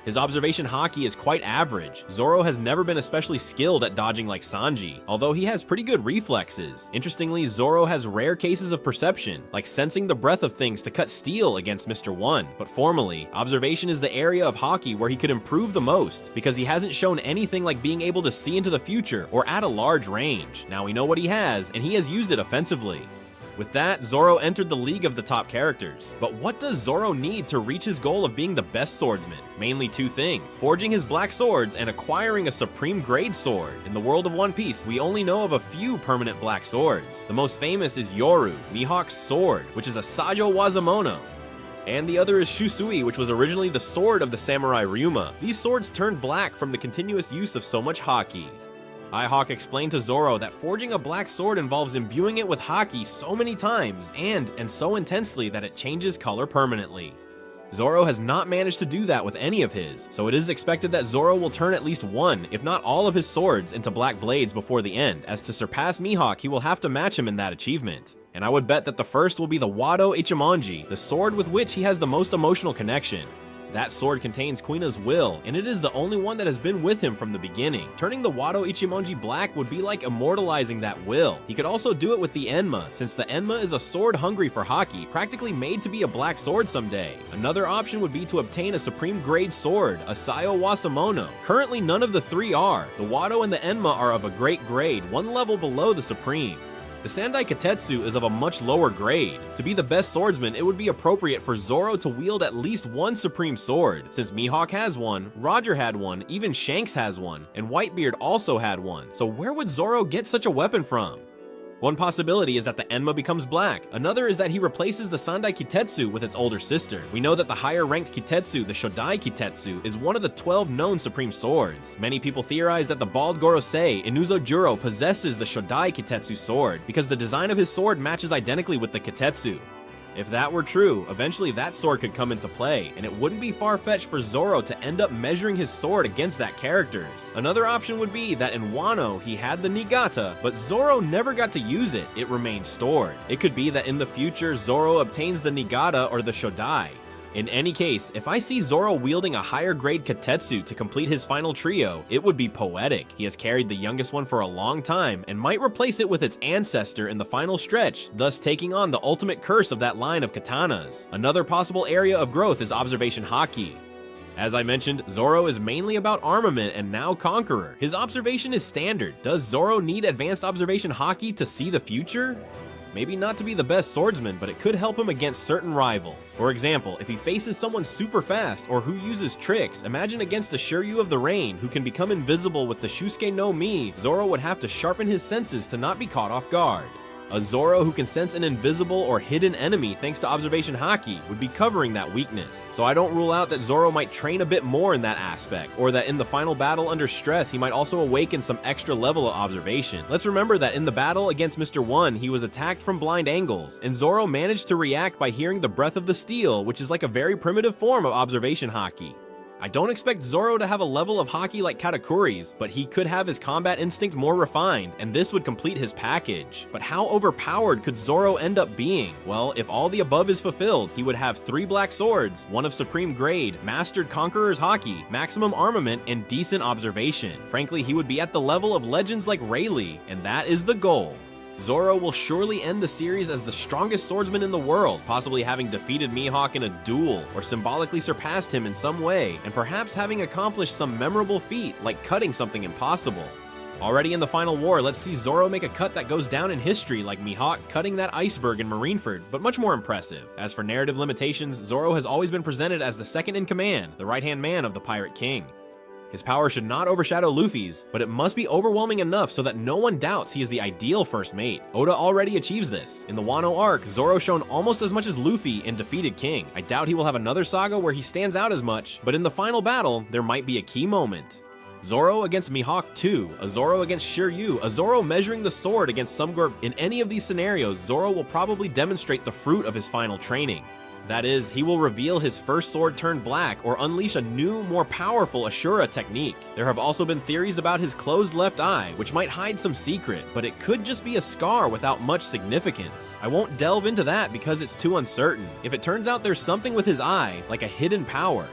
His observation Haki is quite average. Zoro has never been especially skilled at dodging like Sanji, although he has pretty good reflexes. Interestingly, Zoro has rare cases of perception, like sensing the breath of things to cut steel against Mr. One. But formally, observation is the area of Haki where he could improve the most, because he hasn't shown anything like being able to see into the future or at a large range. Now we know what he has, and he has used it offensively. With that, Zoro entered the league of the top characters. But what does Zoro need to reach his goal of being the best swordsman? Mainly 2 things: forging his black swords and acquiring a supreme grade sword. In the world of One Piece, we only know of a few permanent black swords. The most famous is Yoru, Mihawk's sword, which is a Sajo Wazamono. And the other is Shusui, which was originally the sword of the samurai Ryuma. These swords turned black from the continuous use of so much Haki. Ihawk explained to Zoro that forging a black sword involves imbuing it with Haki so many times and so intensely that it changes color permanently. Zoro has not managed to do that with any of his, so it is expected that Zoro will turn at least 1, if not all of his swords into black blades before the end, as to surpass Mihawk he will have to match him in that achievement. And I would bet that the first will be the Wado Ichimonji, the sword with which he has the most emotional connection. That sword contains Kuina's will, and it is the only one that has been with him from the beginning. Turning the Wado Ichimonji black would be like immortalizing that will. He could also do it with the Enma, since the Enma is a sword hungry for Haki, practically made to be a black sword someday. Another option would be to obtain a supreme grade sword, a Sayo Wasamono. Currently none of the 3 are. The Wado and the Enma are of a great grade, 1 level below the supreme. The Sandai Kitetsu is of a much lower grade. To be the best swordsman, it would be appropriate for Zoro to wield at least 1 supreme sword. Since Mihawk has 1, Roger had 1, even Shanks has 1, and Whitebeard also had 1. So where would Zoro get such a weapon from? One possibility is that the Enma becomes black. Another is that he replaces the Sandai Kitetsu with its older sister. We know that the higher ranked Kitetsu, the Shodai Kitetsu, is one of the 12 known supreme swords. Many people theorize that the bald Gorosei, Inuzo Juro, possesses the Shodai Kitetsu sword because the design of his sword matches identically with the Kitetsu. If that were true, eventually that sword could come into play, and it wouldn't be far-fetched for Zoro to end up measuring his sword against that character's. Another option would be that in Wano he had the Niigata, but Zoro never got to use it, it remained stored. It could be that in the future Zoro obtains the Niigata or the Shodai. In any case, if I see Zoro wielding a higher grade Kitetsu to complete his final trio, it would be poetic. He has carried the youngest one for a long time, and might replace it with its ancestor in the final stretch, thus taking on the ultimate curse of that line of katanas. Another possible area of growth is observation Haki. As I mentioned, Zoro is mainly about armament and now Conqueror. His observation is standard. Does Zoro need advanced observation Haki to see the future? Maybe not to be the best swordsman, but it could help him against certain rivals. For example, if he faces someone super fast or who uses tricks, imagine against a Shiryu of the Rain who can become invisible with the Shusuke no Mi, Zoro would have to sharpen his senses to not be caught off guard. A Zoro who can sense an invisible or hidden enemy thanks to observation Haki would be covering that weakness. So I don't rule out that Zoro might train a bit more in that aspect, or that in the final battle under stress he might also awaken some extra level of observation. Let's remember that in the battle against Mr. One, he was attacked from blind angles, and Zoro managed to react by hearing the breath of the steel, which is like a very primitive form of observation Haki. I don't expect Zoro to have a level of Haki like Katakuri's, but he could have his combat instinct more refined, and this would complete his package. But how overpowered could Zoro end up being? Well, if all the above is fulfilled, he would have 3 black swords, 1 of supreme grade, mastered Conqueror's Haki, maximum armament, and decent observation. Frankly, he would be at the level of legends like Rayleigh, and that is the goal. Zoro will surely end the series as the strongest swordsman in the world, possibly having defeated Mihawk in a duel, or symbolically surpassed him in some way, and perhaps having accomplished some memorable feat like cutting something impossible. Already in the final war, let's see Zoro make a cut that goes down in history like Mihawk cutting that iceberg in Marineford, but much more impressive. As for narrative limitations, Zoro has always been presented as the second in command, the right-hand man of the Pirate King. His power should not overshadow Luffy's, but it must be overwhelming enough so that no one doubts he is the ideal first mate. Oda already achieves this. In the Wano arc, Zoro shown almost as much as Luffy and defeated King. I doubt he will have another saga where he stands out as much, but in the final battle, there might be a key moment. Zoro against Mihawk 2, a Zoro against Shiryu, a Zoro measuring the sword against Sumgor. In any of these scenarios, Zoro will probably demonstrate the fruit of his final training. That is, he will reveal his first sword turned black or unleash a new, more powerful Ashura technique. There have also been theories about his closed left eye, which might hide some secret, but it could just be a scar without much significance. I won't delve into that because it's too uncertain. If it turns out there's something with his eye, like a hidden power,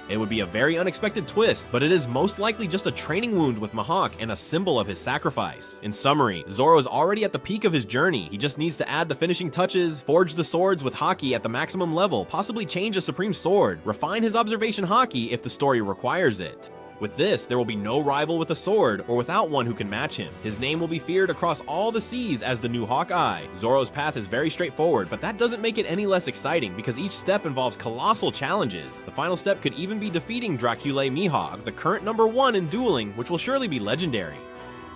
it would be a very unexpected twist, but it is most likely just a training wound with Mihawk and a symbol of his sacrifice. In summary, Zoro is already at the peak of his journey. He just needs to add the finishing touches, forge the swords with Haki at the maximum level, possibly change a supreme sword, refine his observation Haki if the story requires it. With this, there will be no rival with a sword or without one who can match him. His name will be feared across all the seas as the new Hawkeye. Zoro's path is very straightforward, but that doesn't make it any less exciting because each step involves colossal challenges. The final step could even be defeating Draculae Mihawk, the current #1 in dueling, which will surely be legendary.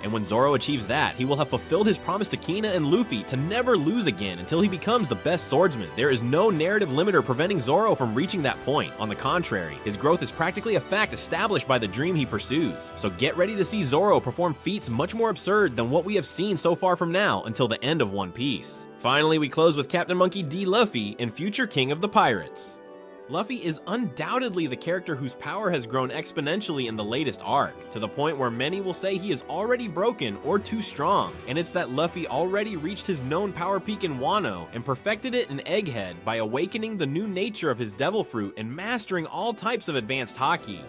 And when Zoro achieves that, he will have fulfilled his promise to Kina and Luffy to never lose again until he becomes the best swordsman. There is no narrative limiter preventing Zoro from reaching that point. On the contrary, his growth is practically a fact established by the dream he pursues. So get ready to see Zoro perform feats much more absurd than what we have seen so far from now until the end of One Piece. Finally, we close with Captain Monkey D. Luffy and future king of the pirates. Luffy is undoubtedly the character whose power has grown exponentially in the latest arc, to the point where many will say he is already broken or too strong, and it's that Luffy already reached his known power peak in Wano and perfected it in Egghead by awakening the new nature of his devil fruit and mastering all types of advanced Haki.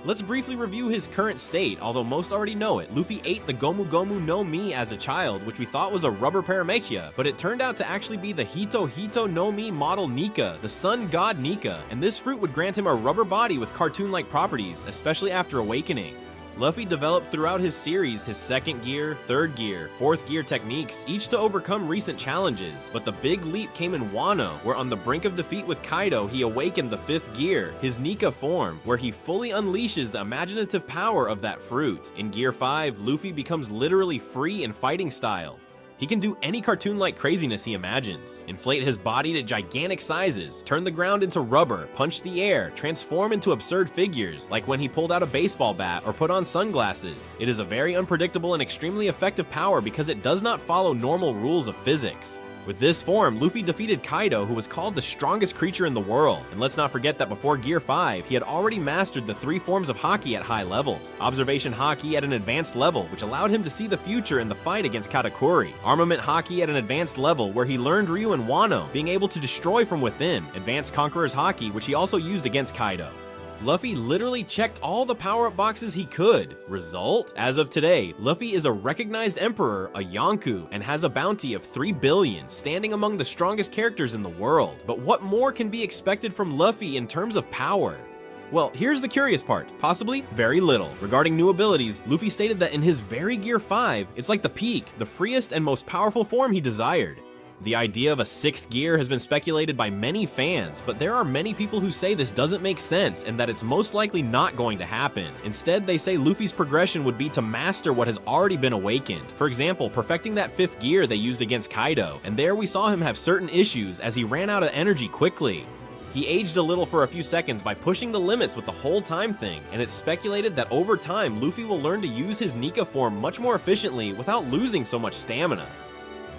Let's briefly review his current state, although most already know it. Luffy ate the Gomu Gomu no Mi as a child, which we thought was a rubber paramechia, but it turned out to actually be the Hito Hito no Mi model Nika, the sun god Nika, and this fruit would grant him a rubber body with cartoon-like properties, especially after awakening. Luffy developed throughout his series his second gear, third gear, fourth gear techniques, each to overcome recent challenges, but the big leap came in Wano, where on the brink of defeat with Kaido, he awakened the fifth gear, his Nika form, where he fully unleashes the imaginative power of that fruit. In Gear 5, Luffy becomes literally free in fighting style. He can do any cartoon-like craziness he imagines, inflate his body to gigantic sizes, turn the ground into rubber, punch the air, transform into absurd figures, like when he pulled out a baseball bat or put on sunglasses. It is a very unpredictable and extremely effective power because it does not follow normal rules of physics. With this form, Luffy defeated Kaido, who was called the strongest creature in the world. And let's not forget that before Gear 5, he had already mastered the 3 forms of Haki at high levels. Observation Haki at an advanced level, which allowed him to see the future in the fight against Katakuri. Armament Haki at an advanced level, where he learned Ryu and Wano, being able to destroy from within. Advanced Conqueror's Haki, which he also used against Kaido. Luffy literally checked all the power-up boxes he could. Result? As of today, Luffy is a recognized emperor, a Yonkou, and has a bounty of 3 billion, standing among the strongest characters in the world. But what more can be expected from Luffy in terms of power? Well, here's the curious part. Possibly very little. Regarding new abilities, Luffy stated that in his very Gear 5, it's like the peak, the freest and most powerful form he desired. The idea of a 6th gear has been speculated by many fans, but there are many people who say this doesn't make sense and that it's most likely not going to happen. Instead, they say Luffy's progression would be to master what has already been awakened. For example, perfecting that 5th gear they used against Kaido, and there we saw him have certain issues as he ran out of energy quickly. He aged a little for a few seconds by pushing the limits with the whole time thing, and it's speculated that over time, Luffy will learn to use his Nika form much more efficiently without losing so much stamina.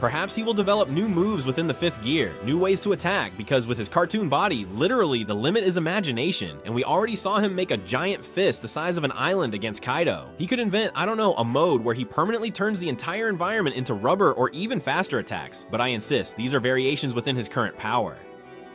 Perhaps he will develop new moves within the 5th gear, new ways to attack, because with his cartoon body, literally the limit is imagination, and we already saw him make a giant fist the size of an island against Kaido. He could invent, I don't know, a mode where he permanently turns the entire environment into rubber or even faster attacks, but I insist, these are variations within his current power.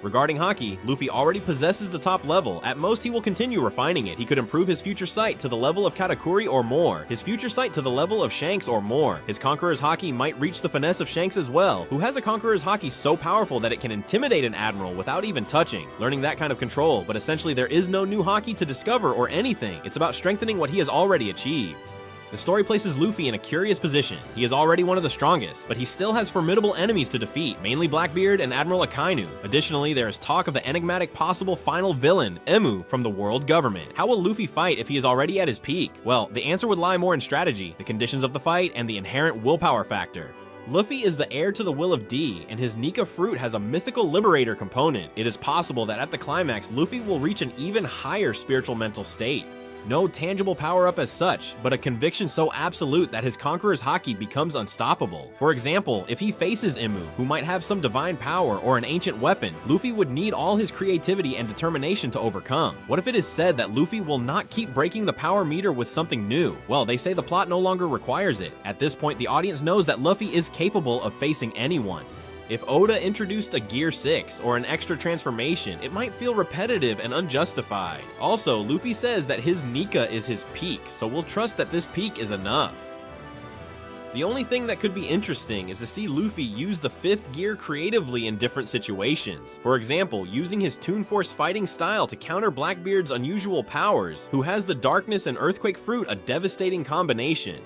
Regarding Haki, Luffy already possesses the top level. At most, he will continue refining it. He could improve his future sight to the level of Katakuri or more, his future sight to the level of Shanks or more. His Conqueror's Haki might reach the finesse of Shanks as well, who has a Conqueror's Haki so powerful that it can intimidate an admiral without even touching. Learning that kind of control, but essentially there is no new Haki to discover or anything. It's about strengthening what he has already achieved. The story places Luffy in a curious position. He is already one of the strongest, but he still has formidable enemies to defeat, mainly Blackbeard and Admiral Akainu. Additionally, there is talk of the enigmatic possible final villain, Emu, from the world government. How will Luffy fight if he is already at his peak? Well, the answer would lie more in strategy, the conditions of the fight, and the inherent willpower factor. Luffy is the heir to the will of D, and his Nika fruit has a mythical liberator component. It is possible that at the climax, Luffy will reach an even higher spiritual mental state. No tangible power-up as such, but a conviction so absolute that his Conqueror's Haki becomes unstoppable. For example, if he faces Emu, who might have some divine power or an ancient weapon, Luffy would need all his creativity and determination to overcome. What if it is said that Luffy will not keep breaking the power meter with something new? Well, they say the plot no longer requires it. At this point, the audience knows that Luffy is capable of facing anyone. If Oda introduced a Gear 6 or an extra transformation, it might feel repetitive and unjustified. Also, Luffy says that his Nika is his peak, so we'll trust that this peak is enough. The only thing that could be interesting is to see Luffy use the 5th gear creatively in different situations. For example, using his Toon Force fighting style to counter Blackbeard's unusual powers, who has the Darkness and Earthquake fruit, a devastating combination.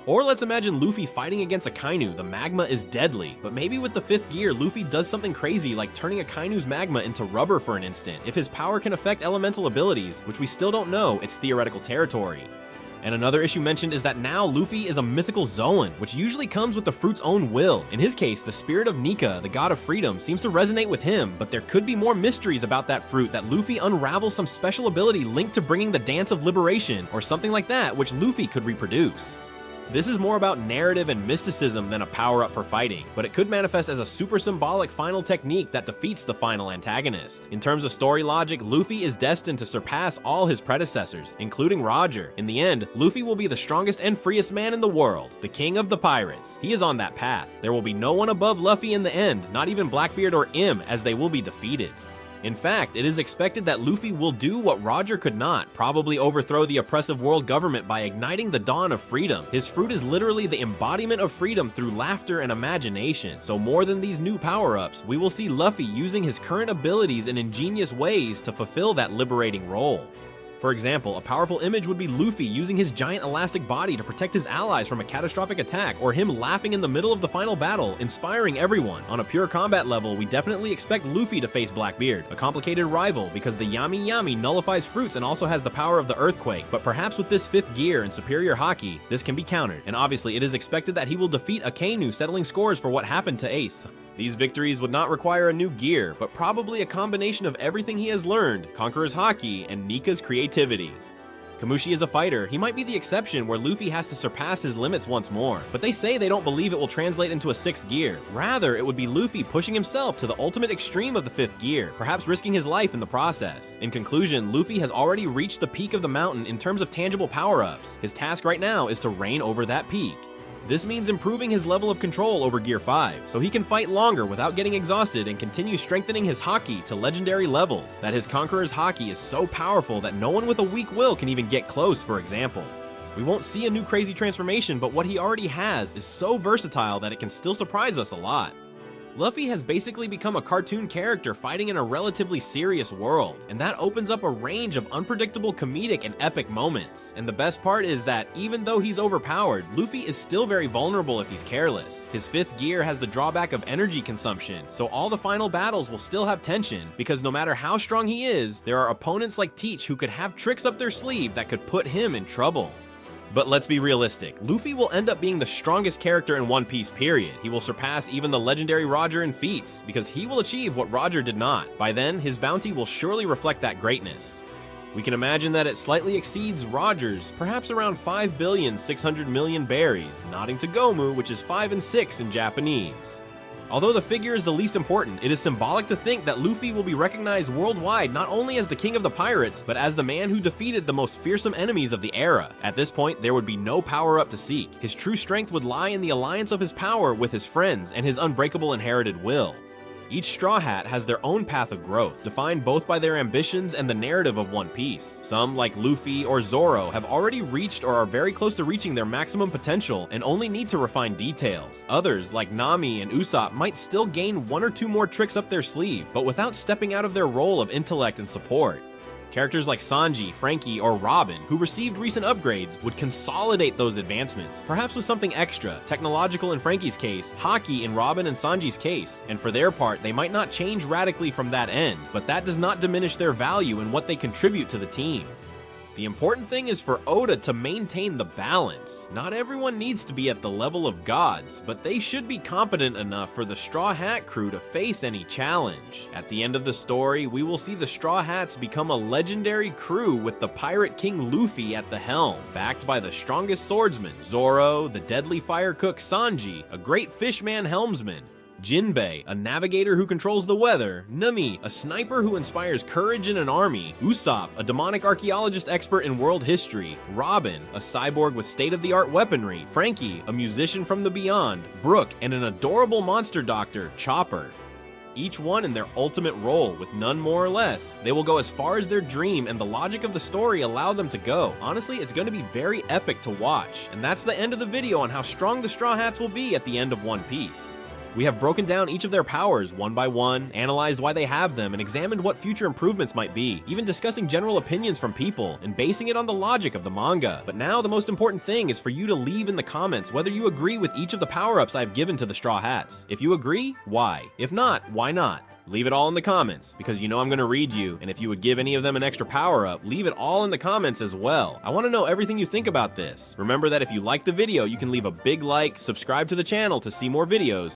Or let's imagine Luffy fighting against Akainu. The magma is deadly, but maybe with the 5th gear, Luffy does something crazy like turning Akainu's magma into rubber for an instant. If his power can affect elemental abilities, which we still don't know, it's theoretical territory. And another issue mentioned is that now Luffy is a mythical Zoan, which usually comes with the fruit's own will. In his case, the spirit of Nika, the god of freedom, seems to resonate with him, but there could be more mysteries about that fruit, that Luffy unravels some special ability linked to bringing the Dance of Liberation, or something like that, which Luffy could reproduce. This is more about narrative and mysticism than a power-up for fighting, but it could manifest as a super symbolic final technique that defeats the final antagonist. In terms of story logic, Luffy is destined to surpass all his predecessors, including Roger. In the end, Luffy will be the strongest and freest man in the world, the king of the pirates. He is on that path. There will be no one above Luffy in the end, not even Blackbeard or Im, as they will be defeated. In fact, it is expected that Luffy will do what Roger could not, probably overthrow the oppressive world government by igniting the dawn of freedom. His fruit is literally the embodiment of freedom through laughter and imagination. So more than these new power-ups, we will see Luffy using his current abilities in ingenious ways to fulfill that liberating role. For example, a powerful image would be Luffy using his giant elastic body to protect his allies from a catastrophic attack, or him laughing in the middle of the final battle, inspiring everyone. On a pure combat level, we definitely expect Luffy to face Blackbeard, a complicated rival because the Yami Yami nullifies fruits and also has the power of the earthquake, but perhaps with this 5th gear and superior Haki, this can be countered, and obviously it is expected that he will defeat Akainu, settling scores for what happened to Ace. These victories would not require a new gear, but probably a combination of everything he has learned, Conqueror's Haki, and Nika's creativity. Kamushi is a fighter. He might be the exception where Luffy has to surpass his limits once more, but they say they don't believe it will translate into a 6th gear. Rather, it would be Luffy pushing himself to the ultimate extreme of the 5th gear, perhaps risking his life in the process. In conclusion, Luffy has already reached the peak of the mountain in terms of tangible power-ups. His task right now is to reign over that peak. This means improving his level of control over Gear 5, so he can fight longer without getting exhausted and continue strengthening his Haki to legendary levels. That his Conqueror's Haki is so powerful that no one with a weak will can even get close, for example. We won't see a new crazy transformation, but what he already has is so versatile that it can still surprise us a lot. Luffy has basically become a cartoon character fighting in a relatively serious world, and that opens up a range of unpredictable comedic and epic moments. And the best part is that even though he's overpowered, Luffy is still very vulnerable if he's careless. His 5th gear has the drawback of energy consumption, so all the final battles will still have tension, because no matter how strong he is, there are opponents like Teach who could have tricks up their sleeve that could put him in trouble. But let's be realistic, Luffy will end up being the strongest character in One Piece, period. He will surpass even the legendary Roger in feats, because he will achieve what Roger did not. By then, his bounty will surely reflect that greatness. We can imagine that it slightly exceeds Roger's, perhaps around 5,600,000,000 berries, nodding to Gomu, which is 5 and 6 in Japanese. Although the figure is the least important, it is symbolic to think that Luffy will be recognized worldwide not only as the king of the pirates, but as the man who defeated the most fearsome enemies of the era. At this point, there would be no power-up to seek. His true strength would lie in the alliance of his power with his friends and his unbreakable inherited will. Each Straw Hat has their own path of growth, defined both by their ambitions and the narrative of One Piece. Some, like Luffy or Zoro, have already reached or are very close to reaching their maximum potential and only need to refine details. Others, like Nami and Usopp, might still gain 1 or 2 more tricks up their sleeve, but without stepping out of their role of intellect and support. Characters like Sanji, Franky, or Robin, who received recent upgrades, would consolidate those advancements, perhaps with something extra, technological in Franky's case, hockey in Robin and Sanji's case, and for their part, they might not change radically from that end, but that does not diminish their value in what they contribute to the team. The important thing is for Oda to maintain the balance. Not everyone needs to be at the level of gods, but they should be competent enough for the Straw Hat crew to face any challenge. At the end of the story, we will see the Straw Hats become a legendary crew with the Pirate King Luffy at the helm, backed by the strongest swordsman, Zoro, the deadly fire cook Sanji, a great fishman helmsman, Jinbe, a navigator who controls the weather, Nami, a sniper who inspires courage in an army, Usopp, a demonic archaeologist expert in world history, Robin, a cyborg with state-of-the-art weaponry, Franky, a musician from the beyond, Brook, and an adorable monster doctor, Chopper. Each one in their ultimate role, with none more or less. They will go as far as their dream and the logic of the story allow them to go. Honestly, it's going to be very epic to watch. And that's the end of the video on how strong the Straw Hats will be at the end of One Piece. We have broken down each of their powers one by one, analyzed why they have them, and examined what future improvements might be, even discussing general opinions from people, and basing it on the logic of the manga. But now the most important thing is for you to leave in the comments whether you agree with each of the power-ups I've given to the Straw Hats. If you agree, why? If not, why not? Leave it all in the comments, because you know I'm going to read you, and if you would give any of them an extra power-up, leave it all in the comments as well. I want to know everything you think about this. Remember that if you like the video, you can leave a big like, subscribe to the channel to see more videos,